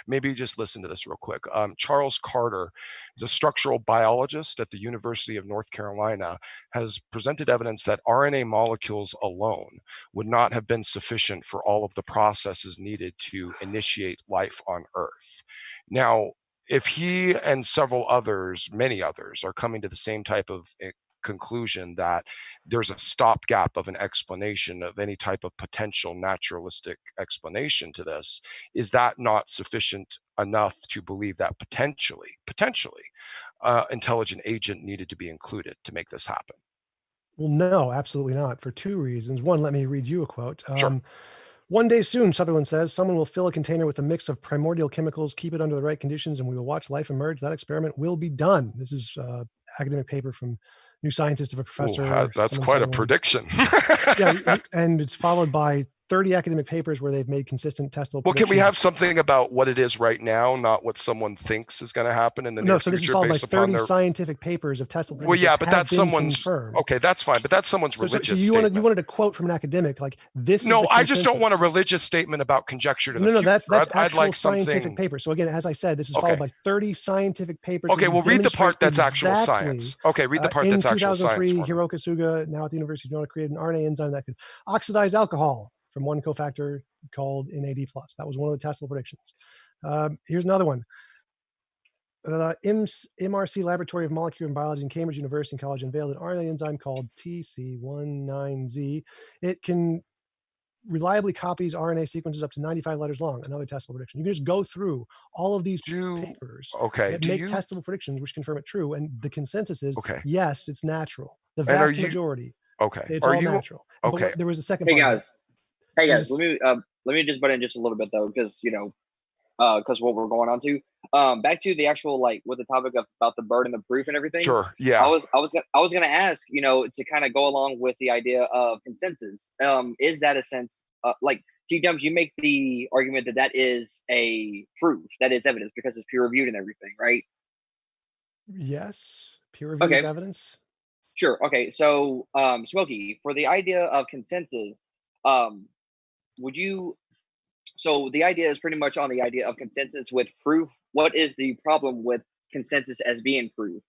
maybe listen to this real quick. Charles Carter is a structural biologist at the University of North Carolina, has presented evidence that RNA molecules alone would not have been sufficient for all of the processes needed to initiate life on Earth. Now, if he and several others, many others, are coming to the same type of conclusion that there's a stopgap of an explanation of any type of potential naturalistic explanation to this, is that not sufficient enough to believe that potentially intelligent agent needed to be included to make this happen? Well, no, absolutely not, for two reasons. One, let me read you a quote. Sure. One day soon, Sutherland says, someone will fill a container with a mix of primordial chemicals, keep it under the right conditions, and we will watch life emerge. That experiment will be done. This is an academic paper from New Scientist of a professor. Ooh, that's quite a prediction. Yeah, and it's followed by 30 academic papers where they've made consistent testable predictions. Well, can we have something about what it is right now, not what someone thinks is going to happen in the near future? No, so this is followed by 30 scientific papers of testable predictions. Well, yeah, but that's someone's confirmed. Okay, that's fine, but that's someone's religious so statement. You wanted a quote from an academic like this? No, I just don't want a religious statement about conjecture to the future. No, that's actual like scientific paper. So again, as I said, this is followed by 30 scientific papers. Okay, well, read the part that's actual science. Okay, read the part that's actual science. In 2003, Hiroki Suga, now at the University of Noda, created an RNA enzyme that could oxidize alcohol from one cofactor called NAD+. That was one of the testable predictions. Here's another one. MRC Laboratory of Molecular Biology in Cambridge University College unveiled an RNA enzyme called TC19Z. It can reliably copies RNA sequences up to 95 letters long, another testable prediction. You can just go through all of these papers that make testable predictions which confirm it true, and the consensus is, yes, it's natural. The vast majority. It's all natural. But there was a second part. Hey guys, let me just butt in just a little bit though, because because what we're going on to. Back to the actual with the topic of about the burden of proof and everything. Sure. Yeah. I was gonna ask, to kind of go along with the idea of consensus. Is that a sense like TJump, you make the argument that is a proof, that is evidence because it's peer reviewed and everything, right? Yes, peer reviewed is evidence. Sure. Okay. So, Smokey, for the idea of consensus, would you? So the idea is pretty much on the idea of consensus with proof. What is the problem with consensus as being proof?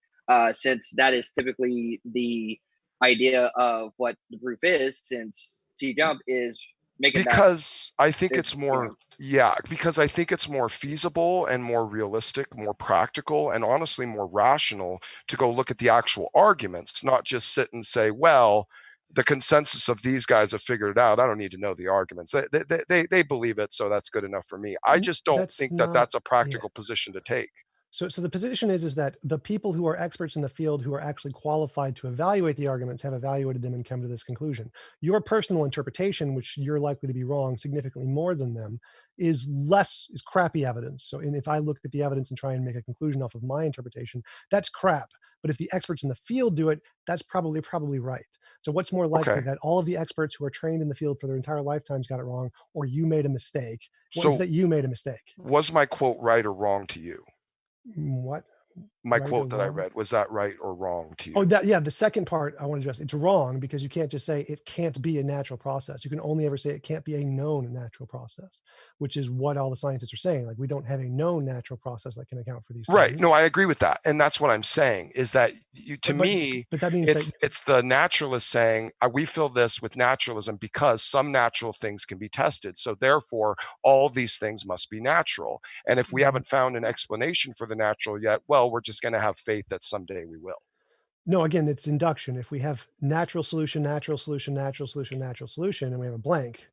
Since that is typically the idea of what the proof is, since TJump is making because I think it's more Yeah. because I think it's more feasible and more realistic, more practical, and honestly more rational to go look at the actual arguments, not just sit and say, well, the consensus of these guys have figured it out. I don't need to know the arguments. They believe it, so that's good enough for me. I just don't think that's a practical position to take. So the position is that the people who are experts in the field, who are actually qualified to evaluate the arguments, have evaluated them and come to this conclusion. Your personal interpretation, which you're likely to be wrong significantly more than them, is crappy evidence. So if I look at the evidence and try and make a conclusion off of my interpretation, that's crap. But if the experts in the field do it, that's probably right. So what's more likely, that all of the experts who are trained in the field for their entire lifetimes got it wrong, or you made a mistake? What is that you made a mistake? Was my quote right or wrong to you? What? My quote that I read, was that right or wrong to you? Oh, the second part I want to address. It's wrong because you can't just say it can't be a natural process. You can only ever say it can't be a known natural process, which is what all the scientists are saying. Like, we don't have a known natural process that can account for these things. Right. No, I agree with that. And that's what I'm saying, is that to me, that means it's the naturalist saying, we fill this with naturalism because some natural things can be tested. So therefore, all these things must be natural. And if we haven't found an explanation for the natural yet, well, we're just going to have faith that someday we will. No, again, it's induction. If we have natural solution, natural solution, natural solution, natural solution, and we have a blank,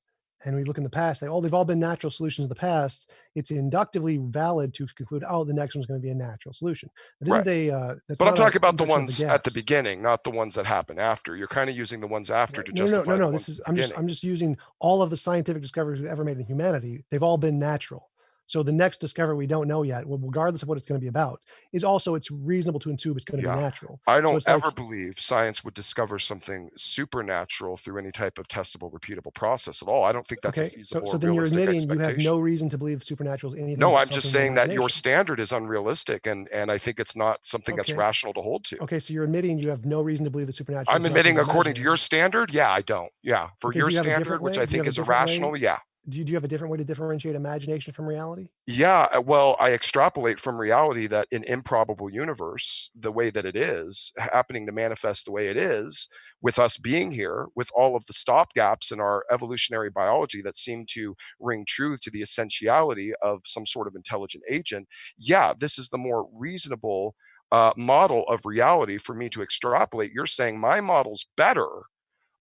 and we look in the past, they've all been natural solutions in the past, it's inductively valid to conclude, the next one's going to be a natural solution. That isn't but I'm talking about the ones at the beginning, not the ones that happen after. You're kind of using the ones after to justify. No. I'm just using all of the scientific discoveries we've ever made in humanity. They've all been natural. So the next discovery we don't know yet, regardless of what it's going to be about, is also, it's reasonable to assume it's going to be natural. I don't ever believe science would discover something supernatural through any type of testable, repeatable process at all. I don't think that's a feasible so then you're admitting you have no reason to believe supernatural is anything. No, I'm just saying that your standard is unrealistic, and I think it's not something that's rational to hold to. Okay, so you're admitting you have no reason to believe that supernatural. I'm admitting according to your standard, I don't. For your standard, which I think is irrational, Do you have a different way to differentiate imagination from reality? Yeah, well, I extrapolate from reality that an improbable universe, the way that it is, happening to manifest the way it is, with us being here, with all of the stopgaps in our evolutionary biology that seem to ring true to the essentiality of some sort of intelligent agent, this is the more reasonable model of reality for me to extrapolate. You're saying my model's better,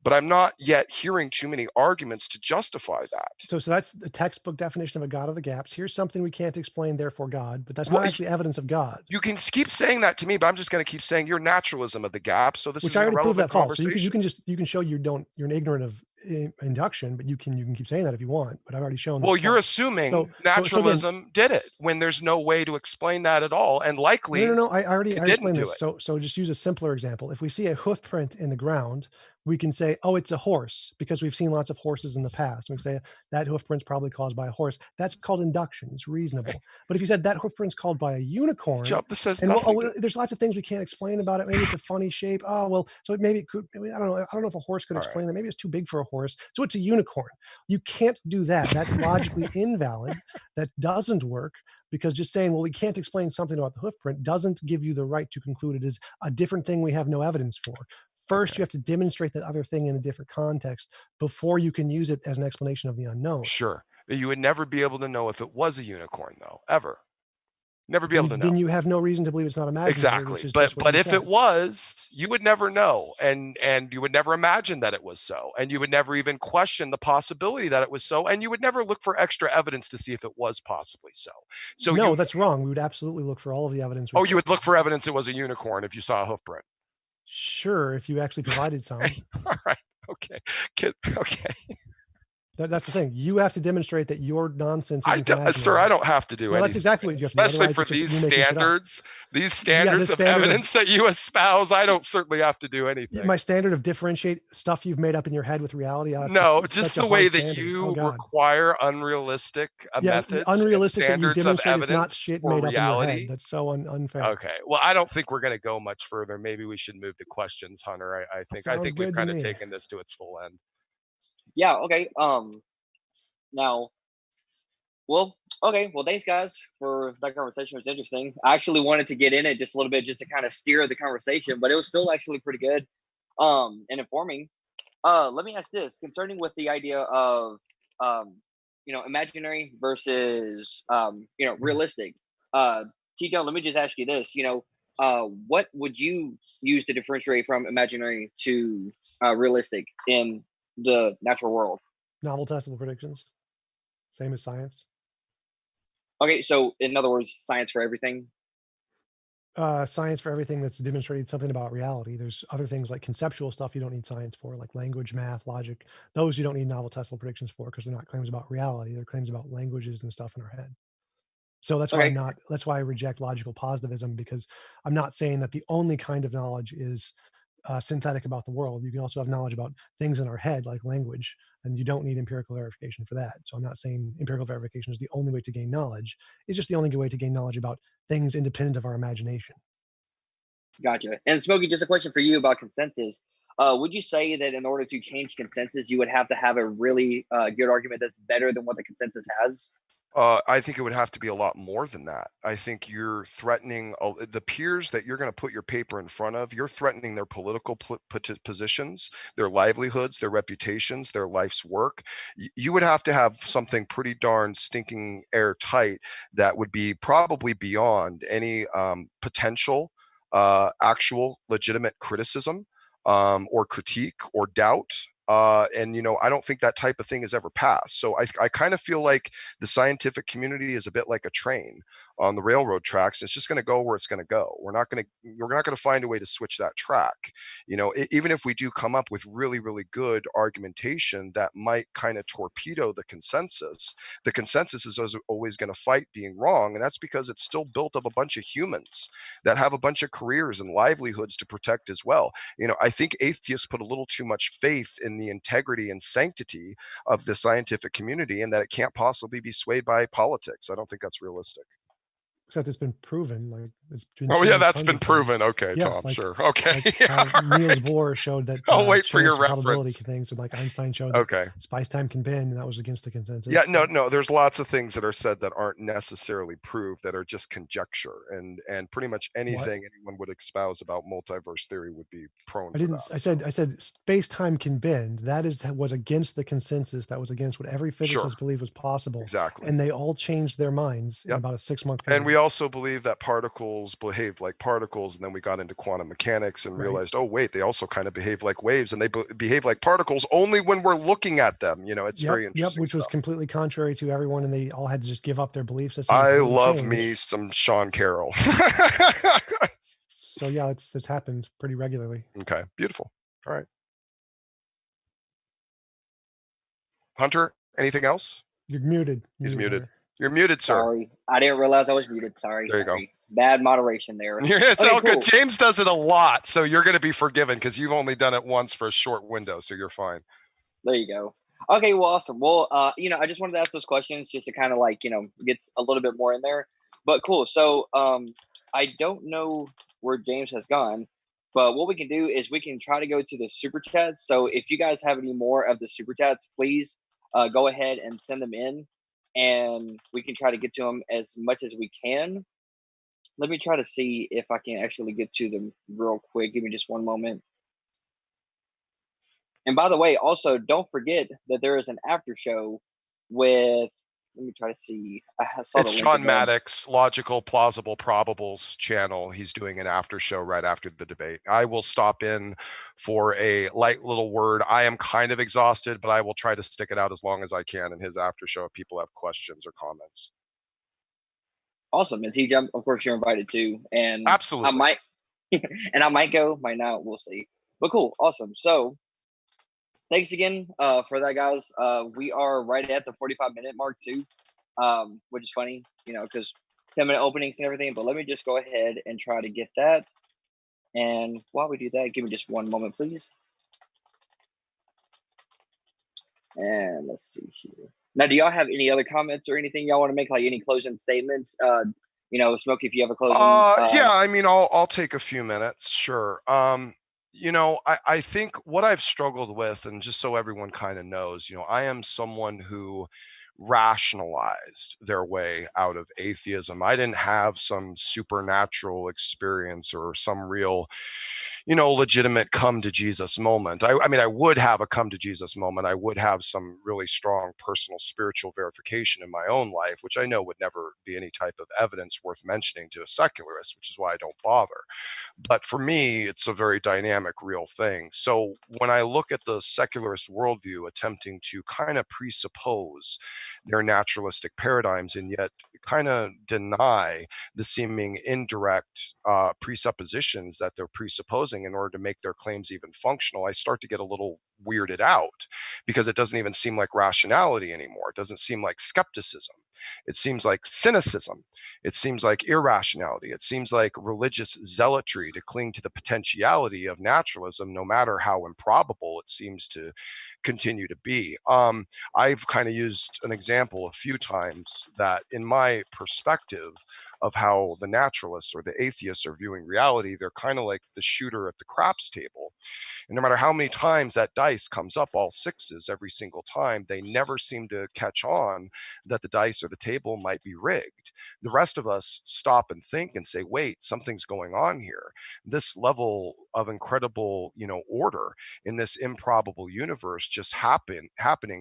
but I'm not yet hearing too many arguments to justify that. So that's the textbook definition of a God of the gaps. Here's something we can't explain, therefore God, but that's not actually evidence of God. You can keep saying that to me, but I'm just going to keep saying your naturalism of the gap. So this is an irrelevant conversation. So you can show you're an ignorant of induction, but you can keep saying that if you want, but I've already shown. Well, you're assuming naturalism did it when there's no way to explain that at all, and likely no. I already explained this. It. So just use a simpler example. If we see a hoof print in the ground, we can say, it's a horse, because we've seen lots of horses in the past. We can say that hoof print's probably caused by a horse. That's called induction. It's reasonable. But if you said that hoof print's caused by a unicorn, this says nothing. There's lots of things we can't explain about it. Maybe it's a funny shape. So maybe it could. I don't know. I don't know if a horse could explain that. Maybe it's too big for a horse. So it's a unicorn. You can't do that. That's logically invalid. That doesn't work. Because just saying, we can't explain something about the hoof print doesn't give you the right to conclude it is a different thing we have no evidence for. First, you have to demonstrate that other thing in a different context before you can use it as an explanation of the unknown. Sure. You would never be able to know if it was a unicorn, though, ever. Never be able to know. Then you have no reason to believe it's not imaginary. Exactly. But if it was, you would never know. And you would never imagine that it was so. And you would never even question the possibility that it was so. And you would never look for extra evidence to see if it was possibly so. No, that's wrong. We would absolutely look for all of the evidence. You would look for evidence it was a unicorn if you saw a hoof print. Sure, if you actually provided some. All right. Okay. Okay. That's the thing. You have to demonstrate that your nonsense I isn't don't, sir, imaginary. I don't have to do Well, anything. that's exactly what you have to do. Especially Otherwise, for it's just these you making shit up. standards, these Yeah, standards the of standard of- evidence that you espouse, I don't certainly have to do anything. My standard of differentiate stuff you've made up in your head with reality. It's No, it's just such a the way hard that standard. you Oh God. require unrealistic Yeah, methods unrealistic and that you standards of demonstrate is not evidence shit for made up in your head. reality. That's so unfair. Okay. Well, I don't think we're going to go much further. Maybe we should move to questions, Hunter. I think Sounds we've good to kind of me. taken this to its full end. Yeah. Okay. Now, well, okay. Well, thanks guys for that conversation. It was interesting. I actually wanted to get in it just a little bit, just to kind of steer the conversation, but it was still actually pretty good, and informing. Let me ask this concerning with the idea of, imaginary versus, realistic. TJump, let me just ask you this. What would you use to differentiate from imaginary to realistic in the natural world? Novel testable predictions. Same as science. Okay, so in other words, science for everything. Science for everything that's demonstrated something about reality. There's other things like conceptual stuff you don't need science for, like language, math, logic. Those you don't need novel testable predictions for because they're not claims about reality. They're claims about languages and stuff in our head. So that's why Okay. that's why I reject logical positivism, because I'm not saying that the only kind of knowledge is synthetic about the world. You can also have knowledge about things in our head, like language, and you don't need empirical verification for that. So I'm not saying empirical verification is the only way to gain knowledge. It's just the only way to gain knowledge about things independent of our imagination. Gotcha. And Smokey, just a question for you about consensus. Would you say that in order to change consensus, you would have to have a really good argument that's better than what the consensus has? I think it would have to be a lot more than that. I think you're threatening the peers that you're going to put your paper in front of. You're threatening their political positions, their livelihoods, their reputations, their life's work. You would have to have something pretty darn stinking airtight that would be probably beyond any potential actual legitimate criticism or critique or doubt. And I don't think that type of thing has ever passed. So I kind of feel like the scientific community is a bit like a train on the railroad tracks. It's just going to go where it's going to go. We're not going to find a way to switch that track. Even if we do come up with really, really good argumentation that might kind of torpedo the consensus is always going to fight being wrong. And that's because it's still built of a bunch of humans that have a bunch of careers and livelihoods to protect as well. I think atheists put a little too much faith in the integrity and sanctity of the scientific community and that it can't possibly be swayed by politics. I don't think that's realistic. Except it's been proven. Like it's been Oh yeah, that's tons been of times. proven. Okay, Yeah, Tom. like- Sure. Okay. Like Yeah, how Niels right. Bohr showed that I'll wait for your chance and probability reference. things, and like Einstein showed that Okay. space-time can bend, and that was against the consensus. Yeah, no. There's lots of things that are said that aren't necessarily proved, that are just conjecture, and pretty much anything anyone would espouse about multiverse theory would be prone. I said space-time can bend. That was against the consensus. That was against what every physicist believed was possible. Exactly. And they all changed their minds in about a 6-month period. And we also believe that particles behaved like particles, and then we got into quantum mechanics and realized, oh wait, they also kind of behave like waves, and they behave like particles only when we're looking at them. It's very interesting. Which was completely contrary to everyone, and they all had to just give up their belief system. I love me some Sean Carroll. So yeah, it's happened pretty regularly. Okay, beautiful. All right, Hunter, anything else? You're muted. He's muted. Hunter. You're muted, sir. Sorry, I didn't realize I was muted. Sorry. There you go. Bad moderation there. It's Okay, all cool. good. James does it a lot, so you're going to be forgiven because you've only done it once for a short window, so you're fine. There you go. Okay, well, awesome. Well, I just wanted to ask those questions just to kind of get a little bit more in there. But cool. So, I don't know where James has gone, but what we can do is we can try to go to the super chats. So if you guys have any more of the super chats, please go ahead and send them in, and we can try to get to them as much as we can. Let me try to see if I can actually get to them real quick. Give me just one moment. And by the way, also don't forget that there is an after show with. Let me try to see. I saw It's the link Sean again. Maddox, Logical Plausible Probables channel. He's doing an after show right after the debate. I will stop in for a light little word. I am kind of exhausted, but I will try to stick it out as long as I can in his after show if people have questions or comments. Awesome. And TJump, of course, you're invited too. And Absolutely. I might go, might not, we'll see. But cool, awesome. So thanks again for that, guys. We are right at the 45-minute mark too, which is funny, because 10-minute openings and everything. But let me just go ahead and try to get that. And while we do that, give me just one moment, please. And let's see here. Now, do y'all have any other comments or anything y'all want to make, like any closing statements? Smokey, if you have a closing. Yeah, I mean, I'll take a few minutes, sure. I think what I've struggled with, and just so everyone kind of knows, I am someone who rationalized their way out of atheism. I didn't have some supernatural experience or some real, legitimate come to Jesus moment. I mean, I would have a come to Jesus moment. I would have some really strong personal spiritual verification in my own life, which I know would never be any type of evidence worth mentioning to a secularist, which is why I don't bother. But for me, it's a very dynamic, real thing. So when I look at the secularist worldview attempting to kind of presuppose their naturalistic paradigms and yet kind of deny the seeming indirect presuppositions that they're presupposing in order to make their claims even functional, I start to get a little weirded out because it doesn't even seem like rationality anymore. It doesn't seem like skepticism. It seems like cynicism. It seems like irrationality. It seems like religious zealotry to cling to the potentiality of naturalism, no matter how improbable it seems to continue to be. I've kind of used an example a few times that, in my perspective of how the naturalists or the atheists are viewing reality, they're kind of like the shooter at the craps table. And no matter how many times that dice comes up, all sixes every single time, they never seem to catch on that the dice or the table might be rigged. The rest of us stop and think and say, wait, something's going on here. This level of incredible, order in this improbable universe just happening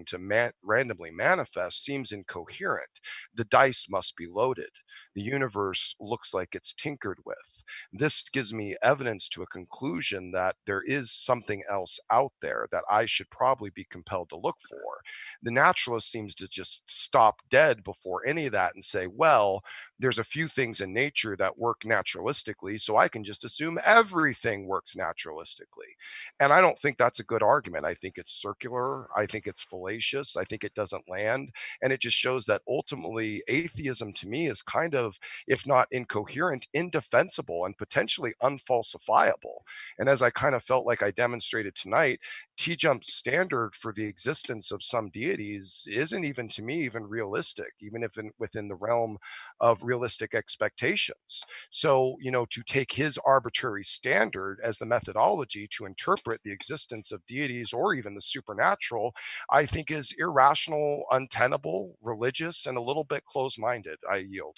to randomly manifest seems incoherent. The dice must be loaded. The universe looks like it's tinkered with. This gives me evidence to a conclusion that there is something else out there that I should probably be compelled to look for. The naturalist seems to just stop dead before any of that and say, well, there's a few things in nature that work naturalistically, so I can just assume everything works naturalistically. And I don't think that's a good argument. I think it's circular. I think it's fallacious. I think it doesn't land. And it just shows that ultimately atheism to me is kind of, if not incoherent, indefensible and potentially unfalsifiable. And as I kind of felt like I demonstrated tonight, TJump's standard for the existence of some deities isn't even, to me, even realistic, even if within the realm of realistic expectations. So, to take his arbitrary standard as the methodology to interpret the existence of deities or even the supernatural, I think is irrational, untenable, religious, and a little bit closed-minded. I yield.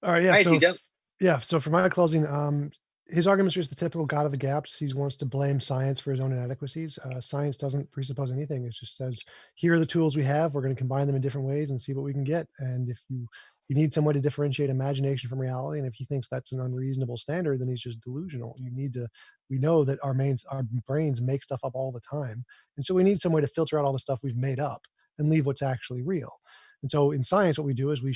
All right, yeah. All right, So, TJump. so for my closing, his argument is just the typical God of the gaps. He wants to blame science for his own inadequacies. Science doesn't presuppose anything. It just says, here are the tools we have. We're going to combine them in different ways and see what we can get. And if you need some way to differentiate imagination from reality, and if he thinks that's an unreasonable standard, then he's just delusional. We know that our brains make stuff up all the time. And so we need some way to filter out all the stuff we've made up and leave what's actually real. And so in science, what we do is we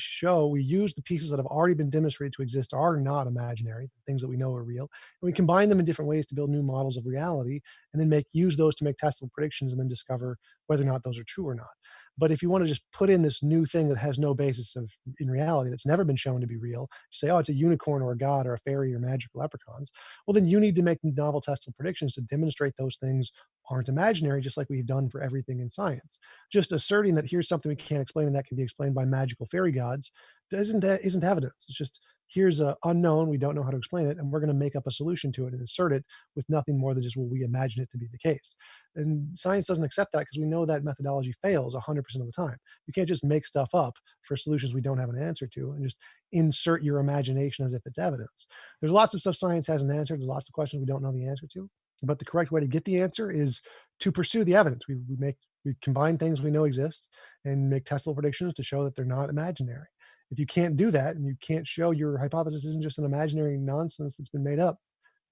use the pieces that have already been demonstrated to exist are not imaginary, things that we know are real, and we combine them in different ways to build new models of reality, and then use those to make testable predictions and then discover whether or not those are true or not. But if you want to just put in this new thing that has no basis in reality, that's never been shown to be real, say, oh, it's a unicorn or a god or a fairy or magical leprechauns, well, then you need to make novel testable predictions to demonstrate those things aren't imaginary, just like we've done for everything in science. Just asserting that here's something we can't explain and that can be explained by magical fairy gods isn't evidence. It's just, here's a unknown, we don't know how to explain it, and we're going to make up a solution to it and insert it with nothing more than just, well, we imagine it to be the case. And science doesn't accept that because we know that methodology fails 100% of the time. You can't just make stuff up for solutions we don't have an answer to and just insert your imagination as if it's evidence. There's lots of stuff science hasn't answered. There's lots of questions we don't know the answer to. But the correct way to get the answer is to pursue the evidence. We combine things we know exist and make testable predictions to show that they're not imaginary. If you can't do that and you can't show your hypothesis isn't just an imaginary nonsense that's been made up,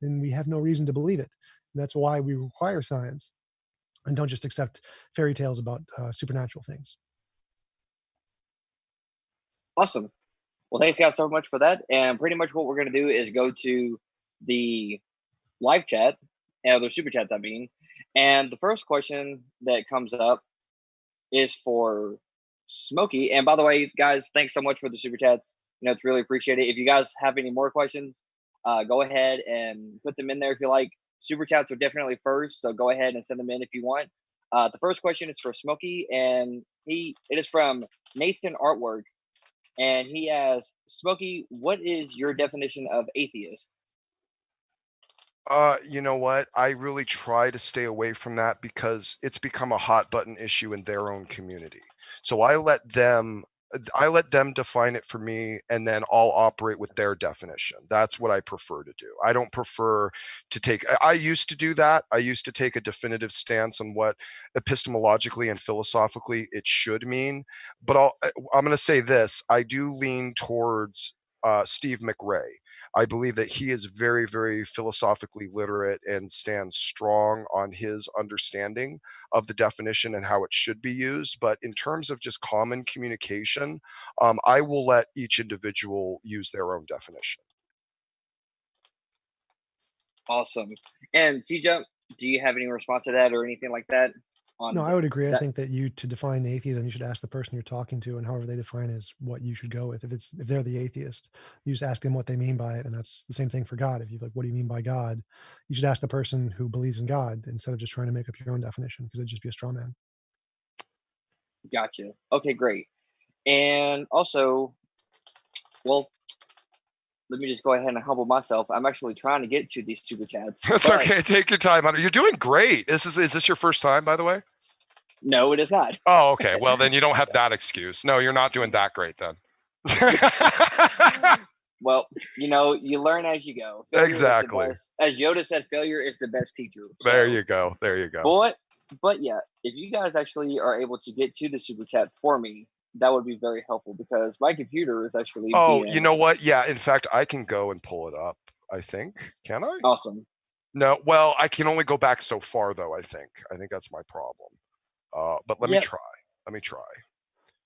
then we have no reason to believe it. And that's why we require science and don't just accept fairy tales about supernatural things. Awesome. Well, thanks guys so much for that. And pretty much what we're going to do is go to the live chat their super chats, I mean. And the first question that comes up is for Smokey. And by the way, guys, thanks so much for the super chats. It's really appreciated. If you guys have any more questions, go ahead and put them in there if you like. Super chats are definitely first, so go ahead and send them in if you want. The first question is for Smokey, and it is from Nathan Artwork, and he asks, Smokey, what is your definition of atheist? You know what? I really try to stay away from that because it's become a hot button issue in their own community. So I let them define it for me, and then I'll operate with their definition. That's what I prefer to do. I don't prefer to take, I used to do that. I used to take a definitive stance on what epistemologically and philosophically it should mean. But I'm going to say this. I do lean towards Steve McRae. I believe that he is very, very philosophically literate and stands strong on his understanding of the definition and how it should be used. But in terms of just common communication, I will let each individual use their own definition. Awesome. And TJump, do you have any response to that or anything like that? No, I would agree. I think that to define the atheism, you should ask the person you're talking to, and however they define is what you should go with. If they're the atheist, you just ask them what they mean by it, and that's the same thing for God. If you like, what do you mean by God? You should ask the person who believes in God instead of just trying to make up your own definition, because it'd just be a straw man. Gotcha. Okay, great. And also, well, let me just go ahead and humble myself. I'm actually trying to get to these super chats. It's okay. Take your time. You're doing great. Is this your first time, by the way? No, it is not. Oh, okay. Well, then you don't have that excuse. No, you're not doing that great then. Well, you learn as you go. Exactly. As Yoda said, failure is the best teacher. So. There you go. There you go. But yeah, if you guys actually are able to get to the super chat for me, that would be very helpful because my computer is actually. Oh, you know what? Yeah. In fact, I can go and pull it up. I think. Can I? Awesome. No. Well, I can only go back so far, though. I think that's my problem. But let me try.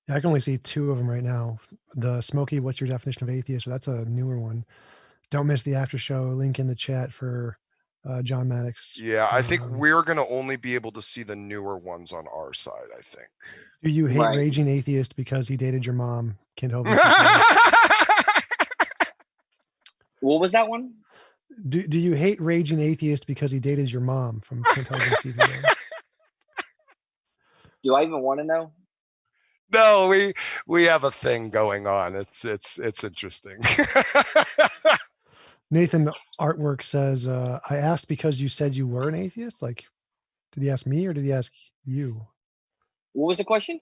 Yeah, I can only see two of them right now. The Smokey, what's your definition of atheist? That's a newer one. Don't miss the after show. Link in the chat for John Maddox. Yeah, I think we're going to only be able to see the newer ones on our side, I think. Do you hate Raging Atheist because he dated your mom? Kent Hovind. What was that one? Do you hate Raging Atheist because he dated your mom from Kent Hovind CBA? Do I even want to know? No, we have a thing going on. It's interesting. Nathan Artwork says, I asked because you said you were an atheist. Like, did he ask me or did he ask you? What was the question?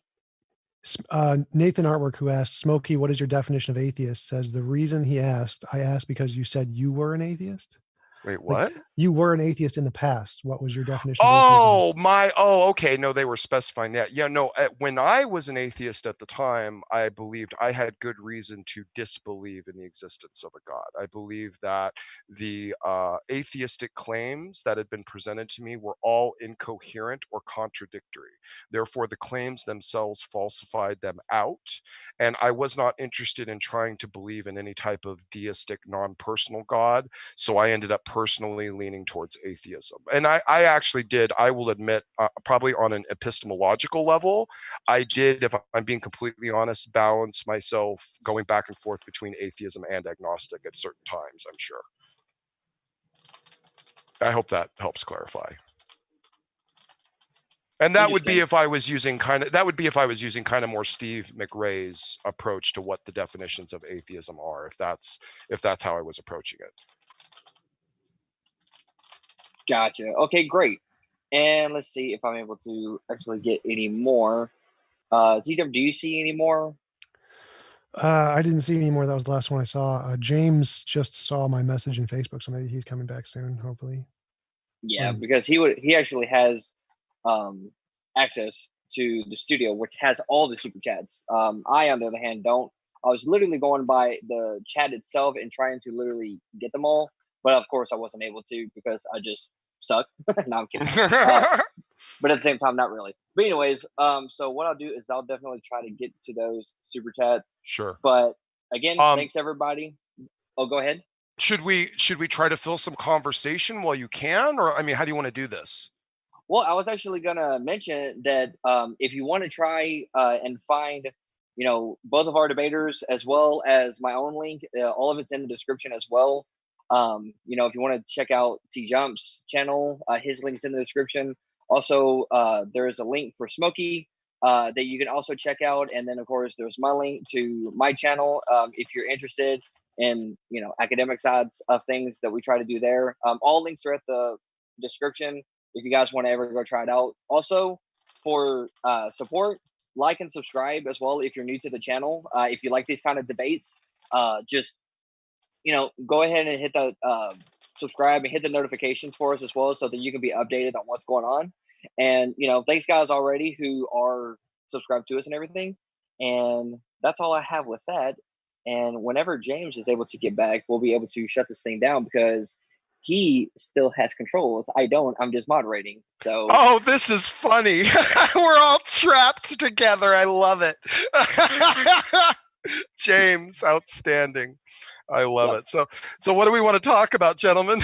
Nathan Artwork, who asked, Smokey, what is your definition of atheist? Says the reason I asked because you said you were an atheist. Wait, what? Like, you were an atheist in the past. What was your definition of atheism? Okay. No, they were specifying that. Yeah, no, when I was an atheist at the time, I believed I had good reason to disbelieve in the existence of a God. I believe that the atheistic claims that had been presented to me were all incoherent or contradictory. Therefore, the claims themselves falsified them out. And I was not interested in trying to believe in any type of deistic, non-personal God. So I ended up personally leaning towards atheism. And I actually did, I will admit, probably on an epistemological level, I did, if I'm being completely honest, balance myself going back and forth between atheism and agnostic at certain times, I'm sure. I hope that helps clarify. And that would be if I was using kind of more Steve McRae's approach to what the definitions of atheism are, if that's how I was approaching it. Gotcha. Okay, great. And let's see if I'm able to actually get any more. TJump, do you see any more? I didn't see any more. That was the last one I saw. James just saw my message in Facebook, so maybe he's coming back soon, hopefully. Yeah, because he actually has access to the studio, which has all the super chats. I, on the other hand, don't. I was literally going by the chat itself and trying to literally get them all. But of course, I wasn't able to because I just suck. No, I'm kidding. But at the same time, not really. But anyways, so what I'll do is I'll definitely try to get to those super chats. Sure. But again, thanks everybody. Oh, go ahead. Should we try to fill some conversation while you can, or I mean, how do you want to do this? Well, I was actually gonna mention that if you want to try and find, both of our debaters as well as my own link, all of it's in the description as well. If you want to check out TJump's channel, his link's in the description. Also, there's a link for Smokey that you can also check out, and then of course there's my link to my channel if you're interested in academic sides of things that we try to do there. All links are at the description if you guys want to ever go try it out. Also, for support, like and subscribe as well if you're new to the channel. If you like these kind of debates, just go ahead and hit the subscribe and hit the notifications for us as well, so that you can be updated on what's going on. And thanks guys already who are subscribed to us and everything. And that's all I have with that. And whenever James is able to get back, we'll be able to shut this thing down because he still has controls. I don't. I'm just moderating. So. Oh, this is funny. We're all trapped together. I love it. James, outstanding. I love it. So what do we want to talk about, gentlemen?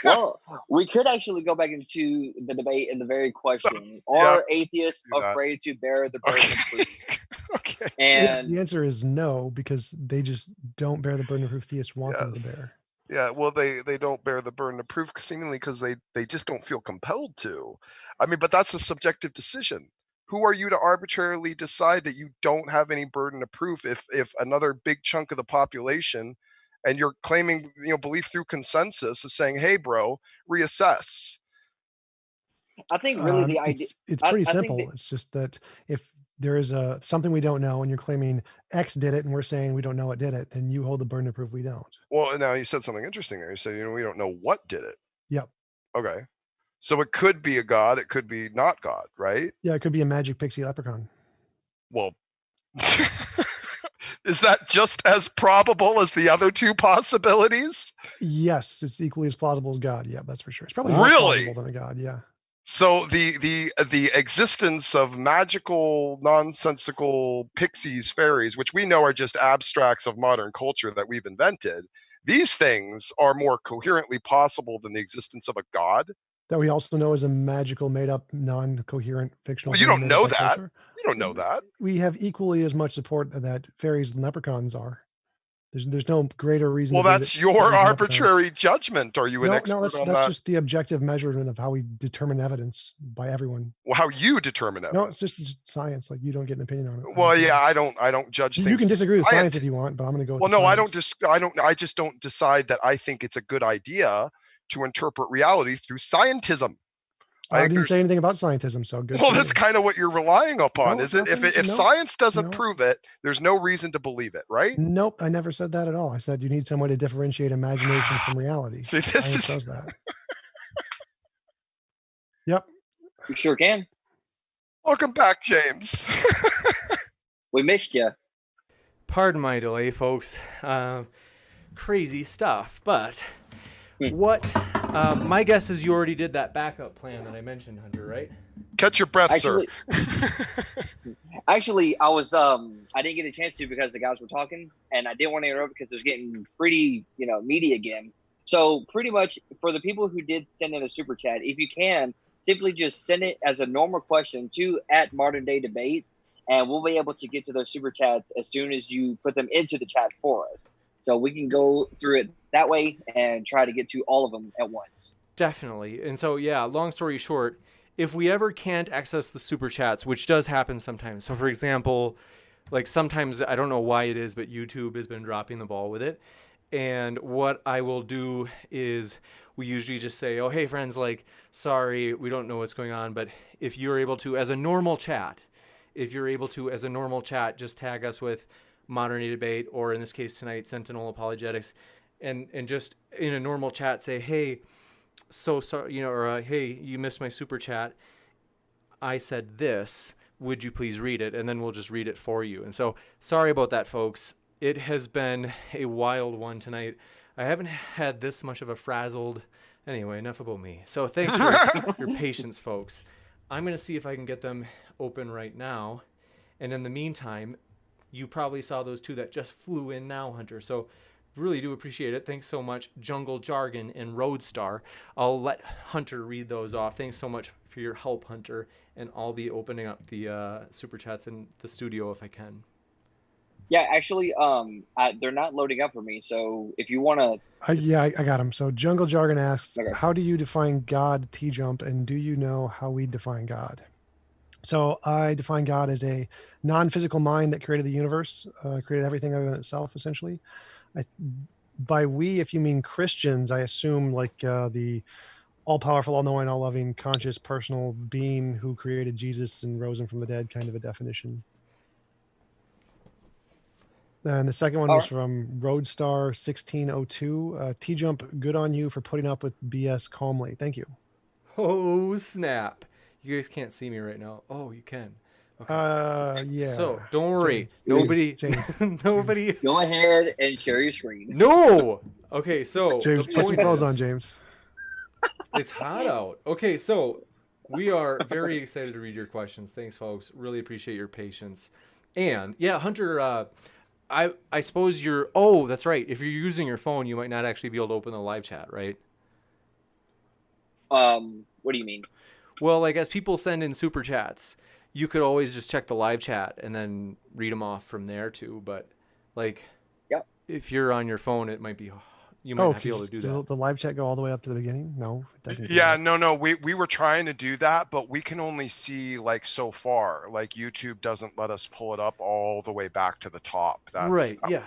Well, we could actually go back into the debate in the very question: Are atheists afraid to bear the burden of proof? Okay. And the answer is no, because they just don't bear the burden of proof theists want them to bear. Yeah, well, they don't bear the burden of proof seemingly because they just don't feel compelled to. I mean, but that's a subjective decision. Who are you to arbitrarily decide that you don't have any burden of proof if another big chunk of the population, and you're claiming belief through consensus, is saying, hey, bro, reassess? I think really the idea it's pretty simple. It's just that if there is something we don't know and you're claiming X did it and we're saying we don't know what did it, then you hold the burden of proof we don't. Well, now you said something interesting there. You said, we don't know what did it. Yep. Okay. So it could be a god. It could be not God, right? Yeah, it could be a magic pixie leprechaun. Well, is that just as probable as the other two possibilities? Yes, it's equally as plausible as God. Yeah, that's for sure. It's probably more plausible than a god. Yeah. So the existence of magical, nonsensical pixies, fairies, which we know are just abstracts of modern culture that we've invented, these things are more coherently possible than the existence of a god. That we also know is a magical, made-up, non-coherent, fictional. Well, you don't know that. You don't know that. We have equally as much support that fairies and leprechauns are. There's no greater reason. Well, that's your arbitrary judgment. Are you an expert on that? That's just the objective measurement of how we determine evidence by everyone. Well, how you determine evidence? No, it's just science. Like, you don't get an opinion on it. Well, yeah, I don't judge things. You can disagree with science if you want, but I'm going to go with Well, no, science. I just don't decide that I think it's a good idea to interpret reality through scientism. I didn't say anything about scientism, so good. Well, that's kind of what you're relying upon, No, is it? If science doesn't prove it, there's no reason to believe it, right? Nope, I never said that at all. I said you need some way to differentiate imagination from reality. See, this Science does that. Yep. You sure can. Welcome back, James. We missed you. Pardon my delay, folks. Crazy stuff, but what? My guess is you already did that backup plan that I mentioned, Hunter, right? Catch your breath, sir. Actually, I was I didn't get a chance to because the guys were talking, and I didn't want to interrupt because it was getting pretty, meaty again. So pretty much for the people who did send in a super chat, if you can, simply just send it as a normal question to @ModernDayDebate, and we'll be able to get to those super chats as soon as you put them into the chat for us. So we can go through it that way and try to get to all of them at once. Definitely. And so, yeah, long story short, if we ever can't access the super chats, which does happen sometimes. So, for example, like sometimes, I don't know why it is, but YouTube has been dropping the ball with it. And what I will do is we usually just say, oh, hey, friends, like, sorry, we don't know what's going on. But if you're able to, as a normal chat, just tag us with Modern Day Debate, or in this case tonight, Sentinel Apologetics, and just in a normal chat say, hey, so sorry, or hey, you missed my super chat. I said this. Would you please read it? And then we'll just read it for you. And so sorry about that, folks. It has been a wild one tonight. I haven't had this much of a frazzled. Anyway, enough about me. So thanks for your patience, folks. I'm going to see if I can get them open right now. And in the meantime, you probably saw those two that just flew in now, Hunter. So Really do appreciate it. Thanks so much, Jungle Jargon and Roadstar. I'll let Hunter read those off. Thanks so much for your help, Hunter. And I'll be opening up the super chats in the studio if I can. Yeah, actually, they're not loading up for me. So if you want to, I got him. So Jungle Jargon asks, Okay. how do you define God, TJump, and do you know how we define God? So I define God as a non-physical mind that created the universe, created everything other than itself, essentially. By we, if you mean Christians, I assume like the all-powerful, all-knowing, all-loving, conscious, personal being who created Jesus and rose him from the dead kind of a definition. And the second one All was right. from Roadstar 1602. TJump, good on you for putting up with BS calmly. Thank you. Oh, snap. You guys can't see me right now. Oh, you can. Okay. Yeah. So don't worry. James, Nobody, James, nobody. go ahead and share your screen. No. Okay, so James, the put some point clothes is, on, James. it's hot out. Okay, so we are very excited to read your questions. Thanks, folks. Really appreciate your patience. And yeah, Hunter, I suppose you're. Oh, that's right. If you're using your phone, you might not actually be able to open the live chat, right? What do you mean? Well, like as people send in super chats, you could always just check the live chat and then read them off from there too. But like, Yep. if you're on your phone, it might be. You might not be able to do does that. the live chat go all the way up to the beginning? No, it doesn't. do Yeah, that. no, we were trying to do that, but we can only see like so far. Like YouTube doesn't let us pull it up all the way back to the top. Right. Yeah.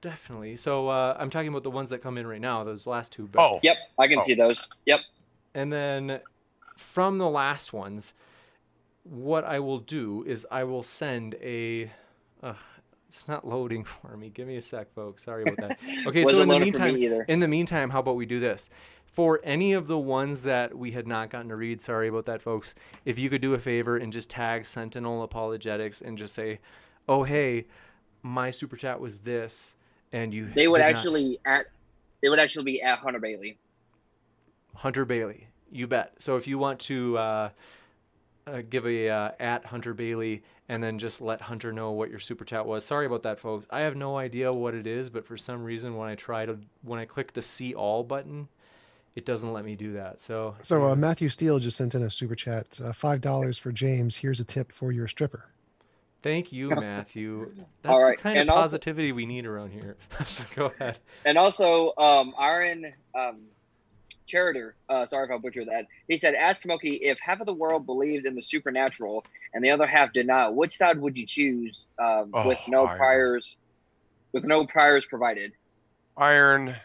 Definitely. So I'm talking about the ones that come in right now. Those last two. But, Oh, Yep, I can Oh. see those. Yep. and then from the last ones, what I will do is I will send a. It's not loading for me. Give me a sec, folks. Sorry about that. Okay, so Wasn't in the loading for me meantime, either. how about we do this? For any of the ones that we had not gotten to read, sorry about that, folks. If you could do a favor and just tag Sentinel Apologetics and just say, "Oh, hey, my super chat was this," and you They would did actually It would actually be at Hunter Bailey. Hunter Bailey. You bet. So if you want to give a at Hunter Bailey and then just let Hunter know what your super chat was. Sorry about that, folks. I have no idea what it is, but for some reason when I click the see all button, it doesn't let me do that. So Matthew Steele just sent in a super chat, $5 for James. Here's a tip for your stripper. thank you, Matthew. That's All right, the kind of and also- positivity we need around here. So go ahead. And also, Aaron Cherider, sorry if I butchered that. He said, "Ask Smokey if half of the world believed in the supernatural and the other half did not. Which side would you choose with no Iron. priors? With no priors provided." Iron,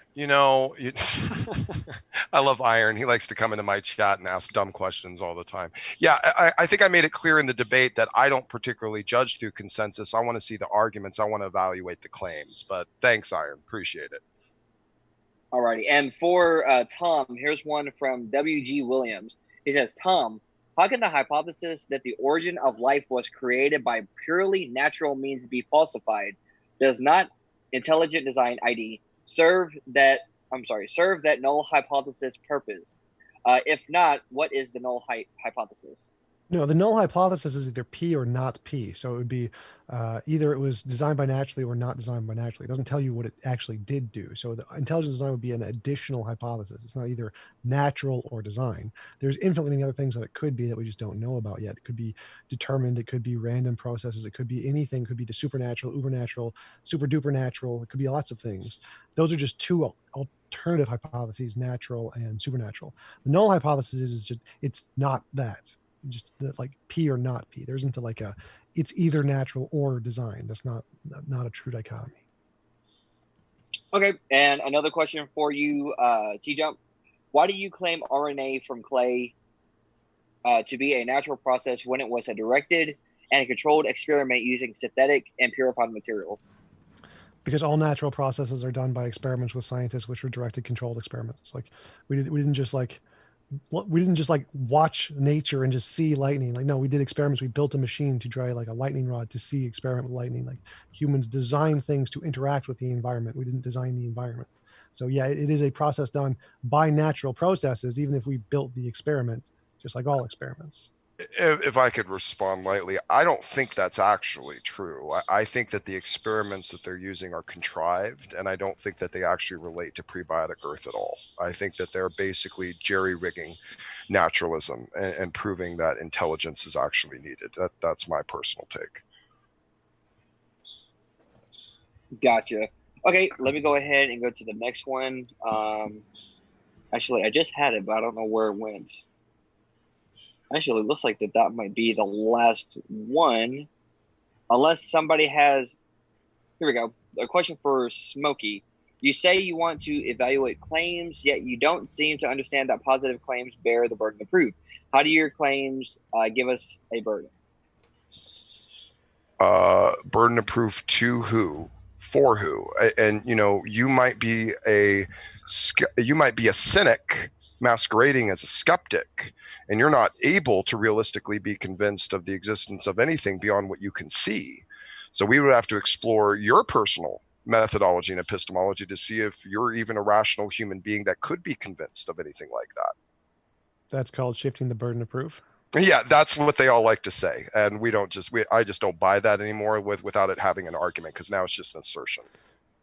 I love Iron. He likes to come into my chat and ask dumb questions all the time. Yeah, I think I made it clear in the debate that I don't particularly judge through consensus. I want to see the arguments. I want to evaluate the claims. But thanks, Iron. Appreciate it. Alrighty, and for Tom, here's one from W.G. Williams. He says, "Tom, how can the hypothesis that the origin of life was created by purely natural means be falsified? Does not intelligent design ID serve that null hypothesis purpose? If not, what is the null hypothesis?" No, the null hypothesis is either P or not P. So it would be either it was designed by naturally or not designed by naturally. It doesn't tell you what it actually did do. So the intelligent design would be an additional hypothesis. It's not either natural or design. There's infinitely many other things that it could be that we just don't know about yet. It could be determined. It could be random processes. It could be anything. It could be the supernatural, ubernatural, super duper natural. It could be lots of things. Those are just two alternative hypotheses, natural and supernatural. The null hypothesis is just it's not that. Just like P or not P. There isn't it's either natural or design. That's not a true dichotomy. Okay, and another question for you, TJump. Why do you claim RNA from clay to be a natural process when it was a directed and a controlled experiment using synthetic and purified materials? Because all natural processes are done by experiments with scientists, which were directed, controlled experiments. Like we didn't just watch nature and just see lightning. Like, no, we did experiments. We built a machine to dry like a lightning rod to experiment with lightning. Like humans design things to interact with the environment. We didn't design the environment. So yeah, it is a process done by natural processes, even if we built the experiment, just like all experiments. If I could respond lightly, I don't think that's actually true. I think that the experiments that they're using are contrived, and I don't think that they actually relate to prebiotic Earth at all. I think that they're basically jerry-rigging naturalism and proving that intelligence is actually needed. That's my personal take. Gotcha. Okay, let me go ahead and go to the next one. Actually, I just had it, but I don't know where it went. Actually, it looks like that might be the last one. Unless somebody has... Here we go. A question for Smokey. You say you want to evaluate claims, yet you don't seem to understand that positive claims bear the burden of proof. How do your claims give us a burden? Burden of proof to who? For who? And you might be a cynic masquerading as a skeptic, and you're not able to realistically be convinced of the existence of anything beyond what you can see. So we would have to explore your personal methodology and epistemology to see if you're even a rational human being that could be convinced of anything like that. That's called shifting the burden of proof. Yeah, that's what they all like to say, and I just don't buy that anymore without it having an argument, because now it's just an assertion.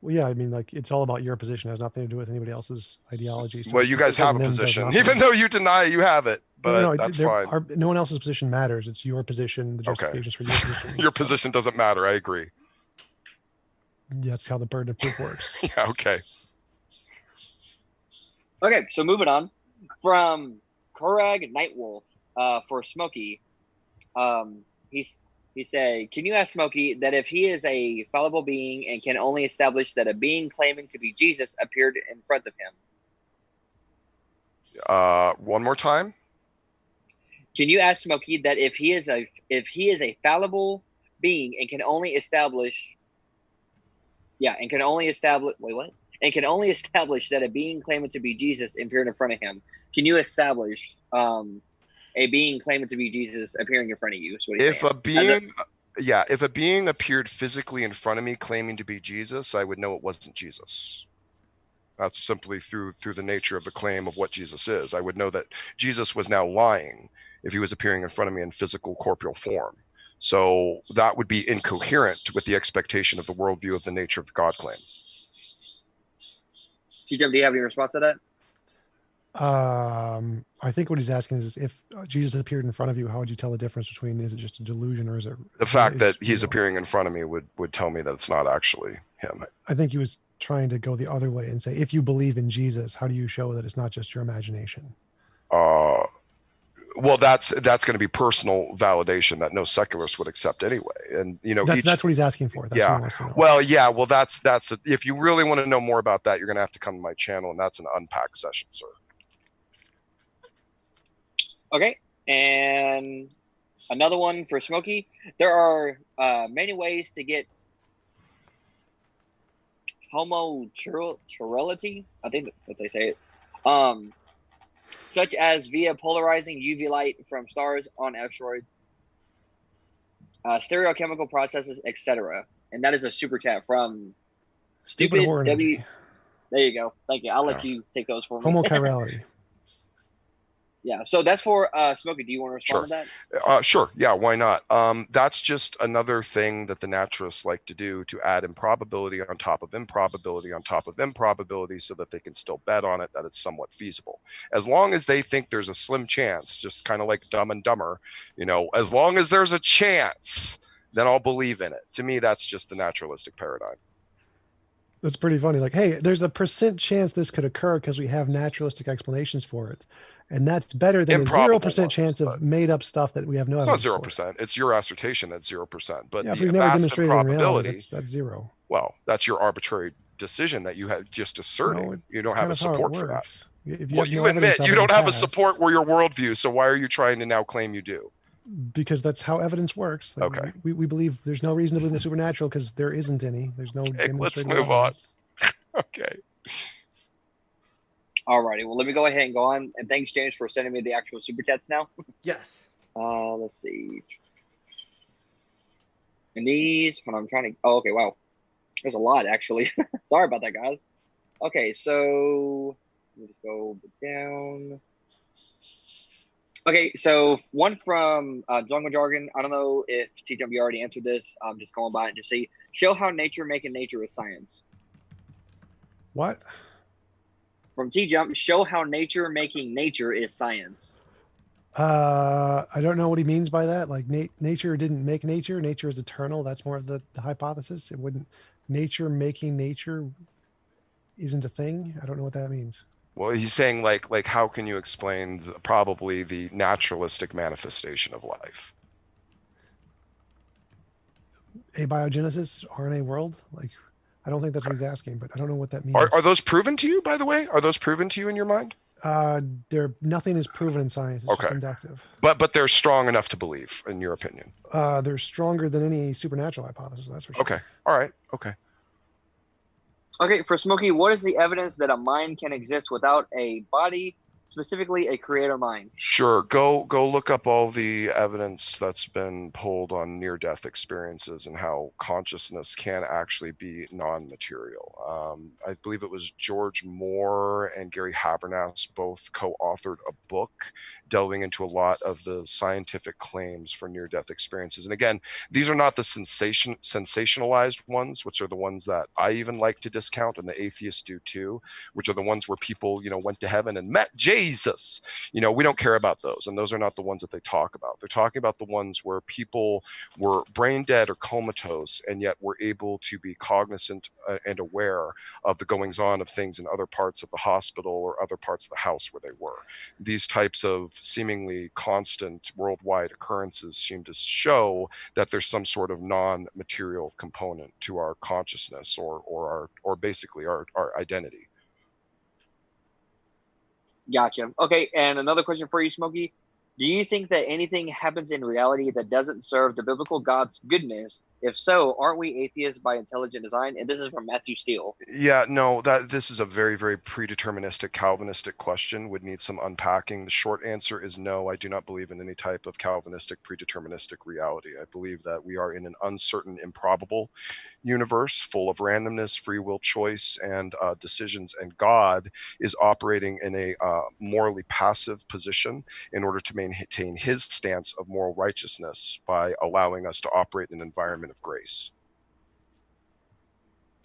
Well, yeah, I mean, like, it's all about your position. It has nothing to do with anybody else's ideology. So Well, you guys have a position, even though you deny it, you have it, but that's fine. No one else's position matters. It's your position. The justifications for your position. Your position doesn't matter. I agree. Yeah, that's how the burden of proof works. Yeah, okay. Okay, so moving on from Korag Nightwolf for Smokey. He said, can you ask Smokey that if he is a fallible being and can only establish that a being claiming to be Jesus appeared in front of him? One more time. Can you ask Smokey that if he is a fallible being and can only establish and can only establish that a being claiming to be Jesus appeared in front of him? Can you establish a being claiming to be Jesus appearing in front of you? If a being appeared physically in front of me claiming to be Jesus, I would know it wasn't Jesus. That's simply through the nature of the claim of what Jesus is. I would know that Jesus was now lying if he was appearing in front of me in physical corporeal form. So that would be incoherent with the expectation of the worldview of the nature of the God claim. TJump, do you have any response to that? I think what he's asking is if Jesus appeared in front of you, how would you tell the difference between, is it just a delusion or is it the fact that he's appearing in front of me would tell me that it's not actually him? I think he was trying to go the other way and say, if you believe in Jesus, how do you show that it's not just your imagination? Well, that's going to be personal validation that no secularist would accept anyway. And that's what he's asking for. That's what he wants to know. Well, that's if you really want to know more about that, you're going to have to come to my channel, and that's an unpacked session, sir. Okay, and another one for Smokey. There are many ways to get homochirality, I think that's what they say it, such as via polarizing UV light from stars on asteroids, stereochemical processes, etc. And that is a super chat from Stupid W. There you go. Thank you. I'll let you take those for me. Homochirality. Yeah, so that's for Smokey. Do you want to respond to that? Sure. Yeah, why not? That's just another thing that the naturalists like to do, to add improbability on top of improbability on top of improbability so that they can still bet on it that it's somewhat feasible. As long as they think there's a slim chance, just kind of like Dumb and Dumber, as long as there's a chance, then I'll believe in it. To me, that's just the naturalistic paradigm. That's pretty funny. Like, hey, there's a % chance this could occur because we have naturalistic explanations for it. And that's better than a 0% chance of made up stuff that we have no evidence. It's not 0%. It's your assertion that's 0%. But yeah, the never vast demonstrated improbability, in reality, that's zero. Well, that's your arbitrary decision that you have just asserting. No, you don't have a support for that. You admit you don't have a support where your worldview. So why are you trying to now claim you do? Because that's how evidence works. Like, okay. We believe there's no reason to believe in the supernatural because there isn't any. There's no. Okay, let's move on. Okay. Alrighty, well, let me go ahead and go on. And thanks, James, for sending me the actual super chats now. Yes. Let's see. And these, when I'm trying to. Oh, okay, wow. There's a lot, actually. Sorry about that, guys. Okay, so let me just go down. Okay, so one from Jungle Jargon. I don't know if TJump you already answered this. I'm just going by it to see. Show how nature making nature is science. What? From TJump, show how nature making nature is science. I don't know what he means by that. Like nature didn't make nature. Nature is eternal. That's more of the hypothesis. It wouldn't. Nature making nature isn't a thing. I don't know what that means. Well, he's saying like how can you explain probably the naturalistic manifestation of life? Abiogenesis, RNA world. Like, I don't think that's what he's asking, but I don't know what that means. Are those proven to you, by the way? Are those proven to you in your mind? Nothing is proven in science. It's Okay. just inductive. But they're strong enough to believe, in your opinion. They're stronger than any supernatural hypothesis. That's for sure. Okay. All right. Okay. Okay, for Smokey, what is the evidence that a mind can exist without a body, specifically a creator mind? Sure. Go look up all the evidence that's been pulled on near-death experiences and how consciousness can actually be non-material. I believe it was George Moore and Gary Habermas both co-authored a book delving into a lot of the scientific claims for near-death experiences. And again, these are not the sensationalized ones, which are the ones that I even like to discount, and the atheists do too, which are the ones where people, went to heaven and met Jesus. We don't care about those, and those are not the ones that they talk about. They're talking about the ones where people were brain dead or comatose and yet were able to be cognizant and aware of the goings on of things in other parts of the hospital or other parts of the house where they were. These types of seemingly constant worldwide occurrences seem to show that there's some sort of non-material component to our consciousness or basically our identity. Gotcha. Okay, and another question for you, Smokey. Do you think that anything happens in reality that doesn't serve the biblical God's goodness? If so, aren't we atheists by intelligent design? And this is from Matthew Steele. Yeah, no, this is a very, very predeterministic Calvinistic question, would need some unpacking. The short answer is no, I do not believe in any type of Calvinistic predeterministic reality. I believe that we are in an uncertain, improbable universe full of randomness, free will choice, and decisions, and God is operating in a morally passive position in order to maintain his stance of moral righteousness by allowing us to operate in an environment of grace.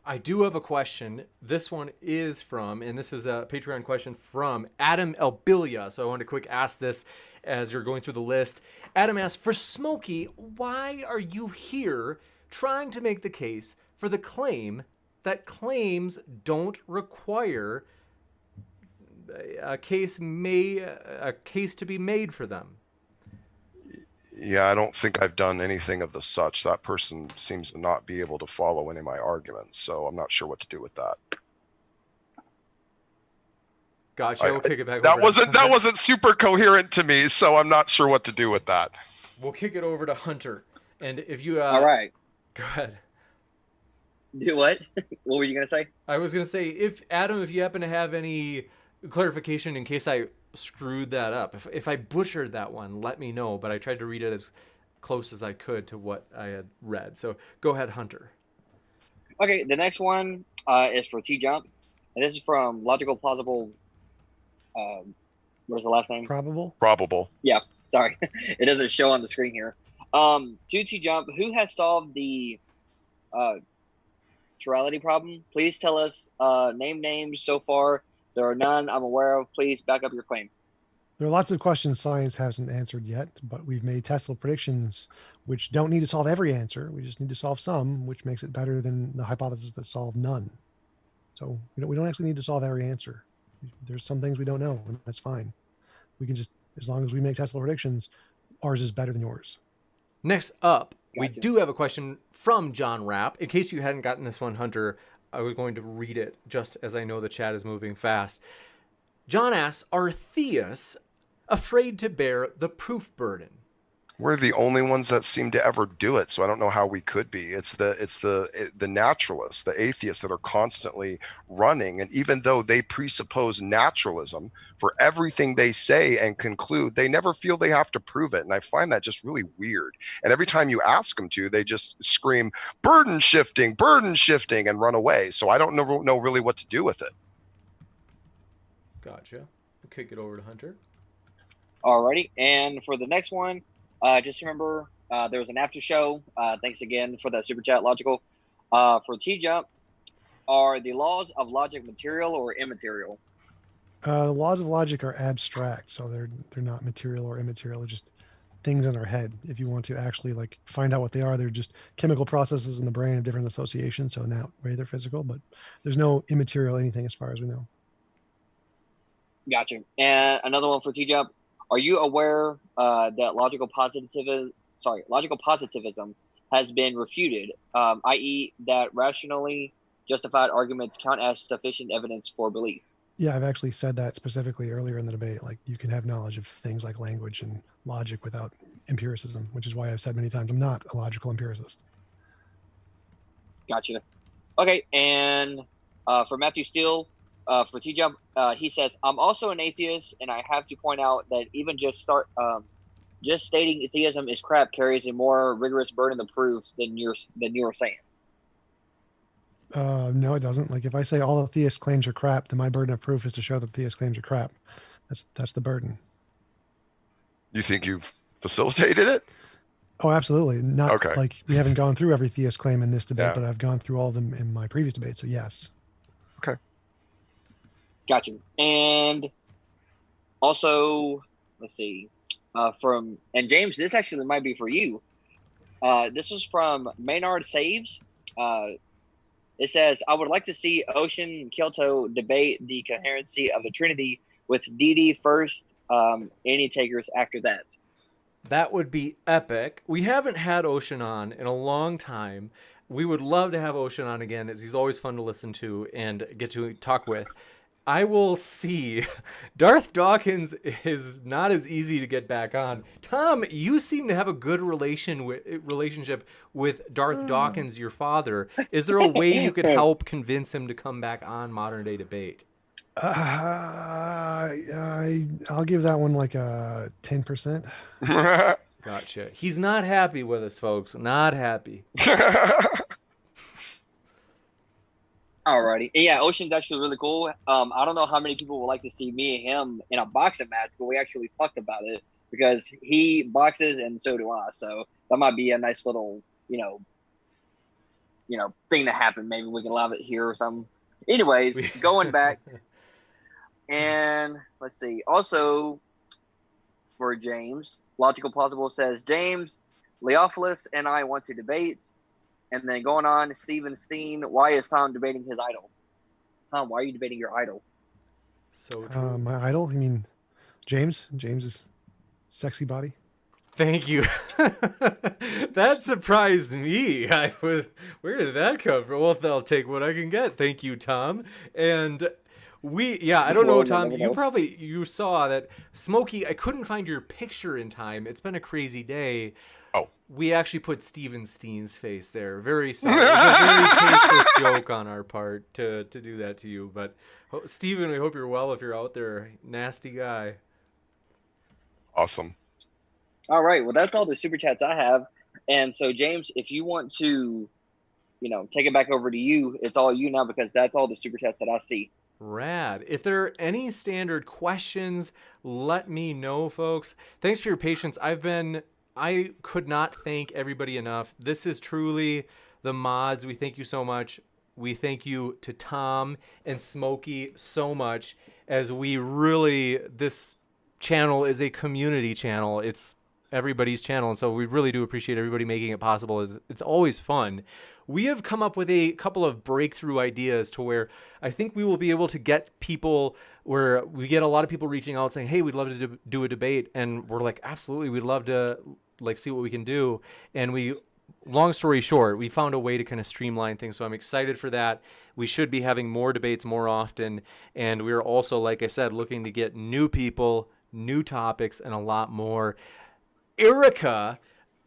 I do have a question. This one is from, and this is a Patreon question from Adam Elbilia. So I want to quick ask this as you're going through the list. Adam asks, for Smokey, why are you here trying to make the case for the claim that claims don't require a case to be made for them? Yeah, I don't think I've done anything of the such. That person seems to not be able to follow any of my arguments, so I'm not sure what to do with that. Gotcha. We'll kick it back. That wasn't super coherent to me, so I'm not sure what to do with that. We'll kick it over to Hunter, and if you all right, go ahead. Do what? What were you gonna say? I was gonna say, if you happen to have any clarification in case I screwed that up. If I butchered that one, let me know, but I tried to read it as close as I could to what I had read. So go ahead, Hunter. Okay, the next one is for TJump, and this is from Logical Plausible. What is the last name? Probable. Yeah, sorry. It doesn't show on the screen here. To TJump, who has solved the plurality problem? Please tell us name names so far. There are none I'm aware of. Please back up your claim. There are lots of questions science hasn't answered yet, but we've made Tesla predictions which don't need to solve every answer. We just need to solve some, which makes it better than the hypothesis that solve none. So we don't actually need to solve every answer. There's some things we don't know, and that's fine. We can just, as long as we make Tesla predictions, ours is better than yours. Next up, we Gotcha. do have a question from John Rapp. In case you hadn't gotten this one, Hunter, I was going to read it just as I know the chat is moving fast. John asks, are theists afraid to bear the proof burden? We're the only ones that seem to ever do it, so I don't know how we could be. It's the naturalists, the atheists that are constantly running, and even though they presuppose naturalism for everything they say and conclude, they never feel they have to prove it, and I find that just really weird. And every time you ask them to, they just scream burden shifting, and run away. So I don't know really what to do with it. Gotcha. We'll kick it over to Hunter. Alrighty, and for the next one, just remember there was an after show. Thanks again for that super chat, Logical. For TJump, are the laws of logic material or immaterial? The laws of logic are abstract, so they're not material or immaterial. They're just things in our head. If you want to actually like find out what they are, they're just chemical processes in the brain of different associations. So in that way, they're physical, but there's no immaterial anything as far as we know. Gotcha. And another one for TJump. Are you aware that logical positivism has been refuted, i.e., that rationally justified arguments count as sufficient evidence for belief? Yeah, I've actually said that specifically earlier in the debate. Like you can have knowledge of things like language and logic without empiricism, which is why I've said many times I'm not a logical empiricist. Gotcha. Okay, and for Matthew Steele, for TJump, he says, "I'm also an atheist, and I have to point out that even just stating theism is crap carries a more rigorous burden of proof than you're saying." No, it doesn't. Like if I say all the theist claims are crap, then my burden of proof is to show that theist claims are crap. That's the burden. You think you've facilitated it? Oh, absolutely. Not Okay. like we haven't gone through every theist claim in this debate, Yeah. but I've gone through all of them in my previous debate. So yes. Gotcha. And also, let's see, and James, this actually might be for you. This is from Maynard Saves. It says, "I would like to see Ocean and Kyoto debate the coherency of the Trinity with DD first, any takers after that." That would be epic. We haven't had Ocean on in a long time. We would love to have Ocean on again, as he's always fun to listen to and get to talk with. I will see. Darth Dawkins is not as easy to get back on. Tom, you seem to have a good relationship with Darth Dawkins, your father. Is there a way you could help convince him to come back on Modern Day Debate? I'll give that one like a 10%. Gotcha. He's not happy with us, folks. Not happy. Alrighty. Yeah, Ocean's actually really cool. I don't know how many people would like to see me and him in a boxing match, but we actually talked about it because he boxes and so do I. So that might be a nice little, thing to happen. Maybe we can live it here or something. Anyways, going back, and let's see. Also, for James, Logical Plausible says, "James, Leophilus and I want to debate." And then going on, Steven Steen, "Why is Tom debating his idol?" Tom, why are you debating your idol? So true. My idol, I mean, James's sexy body. Thank you. That surprised me. Where did that come from? Well, I'll take what I can get. Thank you, Tom. And I don't know, Tom. You saw that Smokey. I couldn't find your picture in time. It's been a crazy day. Oh. We actually put Steven Steen's face there. Very sorry. It's a very tasteless joke on our part to do that to you. But Steven, we hope you're well if you're out there. Nasty guy. Awesome. All right. Well, that's all the super chats I have. And so, James, if you want to, take it back over to you, it's all you now because that's all the super chats that I see. Rad. If there are any standard questions, let me know, folks. Thanks for your patience. I could not thank everybody enough. This is truly the mods. We thank you so much. We thank you to Tom and Smokey so much, as this channel is a community channel. It's everybody's channel, and so we really do appreciate everybody making it possible. It's always fun. We have come up with a couple of breakthrough ideas to where I think we will be able to get people, where we get a lot of people reaching out saying, "Hey, we'd love to do a debate," and we're like, "Absolutely, we'd love to see what we can do." And long story short, we found a way to kind of streamline things. So I'm excited for that. We should be having more debates more often. And we're also, like I said, looking to get new people, new topics, and a lot more. Erica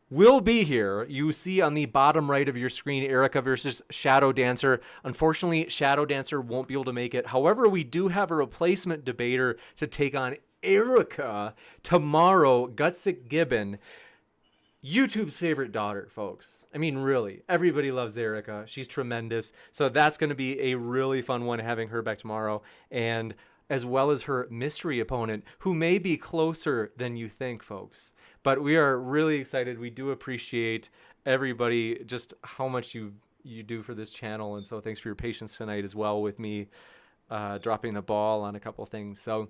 will be here. You see on the bottom right of your screen, Erica versus Shadow Dancer. Unfortunately, Shadow Dancer won't be able to make it. However, we do have a replacement debater to take on Erica tomorrow, Gutsick Gibbon. YouTube's favorite daughter, folks. I mean, really, everybody loves Erica. She's tremendous. So that's going to be a really fun one, having her back tomorrow. And as well as her mystery opponent, who may be closer than you think, folks. But we are really excited. We do appreciate everybody, just how much you do for this channel. And so thanks for your patience tonight as well with me dropping the ball on a couple things. So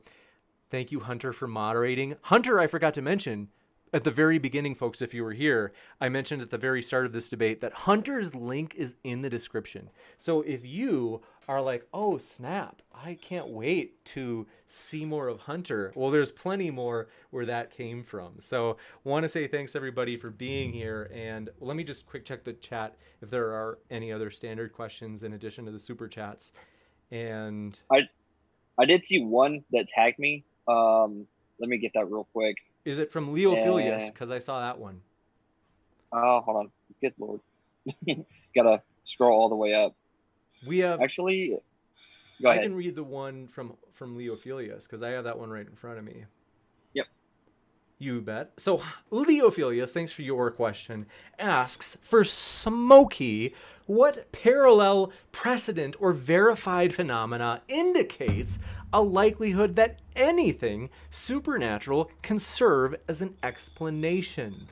thank you, Hunter, for moderating. Hunter, I forgot to mention, at the very beginning, folks, if you were here, I mentioned at the very start of this debate that Hunter's link is in the description. So if you are like, oh, snap, I can't wait to see more of Hunter, well, there's plenty more where that came from. So want to say thanks, everybody, for being here. And let me just quick check the chat if there are any other standard questions in addition to the super chats. And I did see one that tagged me. Let me get that real quick. is it from Leophilius? Because I saw that one. Oh, hold on. Good Lord. Gotta scroll all the way up. We have Actually, go I ahead. can read the one from Leophilius because I have that one right in front of me. Yep. You bet. So Leophilius, thanks for your question, asks for Smokey, what parallel precedent or verified phenomena indicates a likelihood that anything supernatural can serve as an explanation?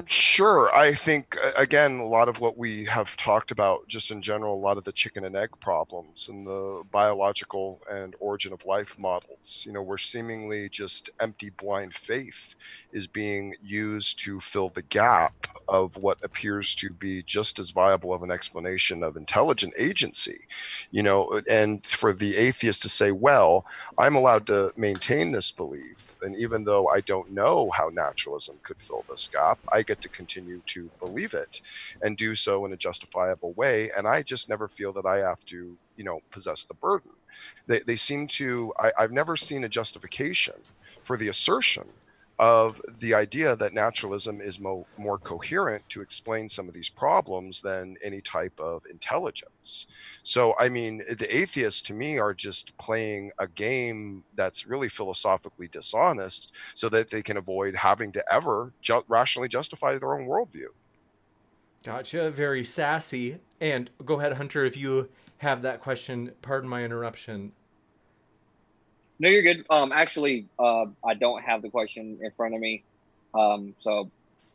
Sure. I think again, a lot of what we have talked about just in general, a lot of the chicken and egg problems and the biological and origin of life models, where seemingly just empty blind faith is being used to fill the gap of what appears to be just as viable of an explanation of intelligent agency, and for the atheist to say, well, I'm allowed to maintain this belief. And even though I don't know how naturalism could fill this gap, I get to continue to believe it and do so in a justifiable way. And I just never feel that I have to, possess the burden. They seem to, I've never seen a justification for the assertion of the idea that naturalism is more coherent to explain some of these problems than any type of intelligence. So, I mean, the atheists to me are just playing a game that's really philosophically dishonest so that they can avoid having to ever rationally justify their own worldview. Gotcha. Very sassy. And go ahead, Hunter, if you have that question. Pardon my interruption. No, you're good. Actually, I don't have the question in front of me. So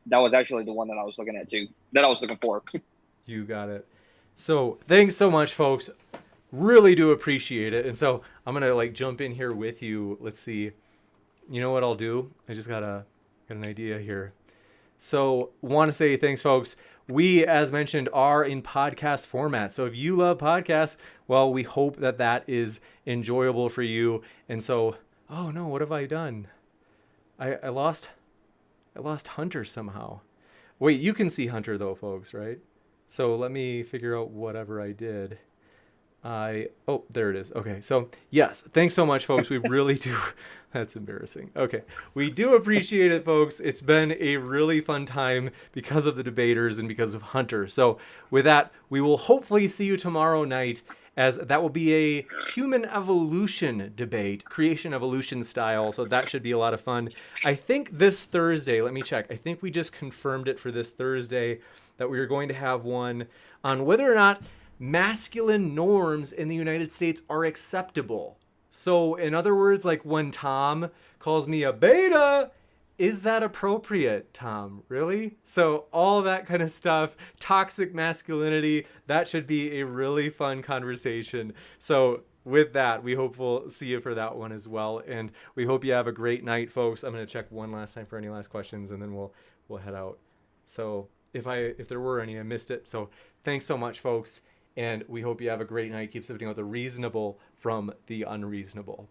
that was actually the one that I was looking at too, that I was looking for. You got it. So thanks so much, folks. Really do appreciate it. And so I'm going to jump in here with you. Let's see. You know what I'll do? I just got an idea here. So want to say thanks, folks. We, as mentioned, are in podcast format. So if you love podcasts, well, we hope that is enjoyable for you. And so, oh no, what have I done? I lost Hunter somehow. Wait, you can see Hunter though, folks, right? So let me figure out whatever I did. Oh, there it is. Okay. So yes, thanks so much, folks. We really do. That's embarrassing. Okay. We do appreciate it, folks. It's been a really fun time because of the debaters and because of Hunter. So with that, we will hopefully see you tomorrow night, as that will be a human evolution debate, creation evolution style. So that should be a lot of fun. I think this Thursday, let me check. I think we just confirmed it for this Thursday that we are going to have one on whether or not masculine norms in the United States are acceptable. So in other words, when Tom calls me a beta, is that appropriate, Tom? Really? So all that kind of stuff, toxic masculinity, that should be a really fun conversation. So with that, we hope we'll see you for that one as well. And we hope you have a great night, folks. I'm going to check one last time for any last questions, and then we'll head out. So if there were any, I missed it. So thanks so much, folks. And we hope you have a great night. Keep sifting out the reasonable from the unreasonable.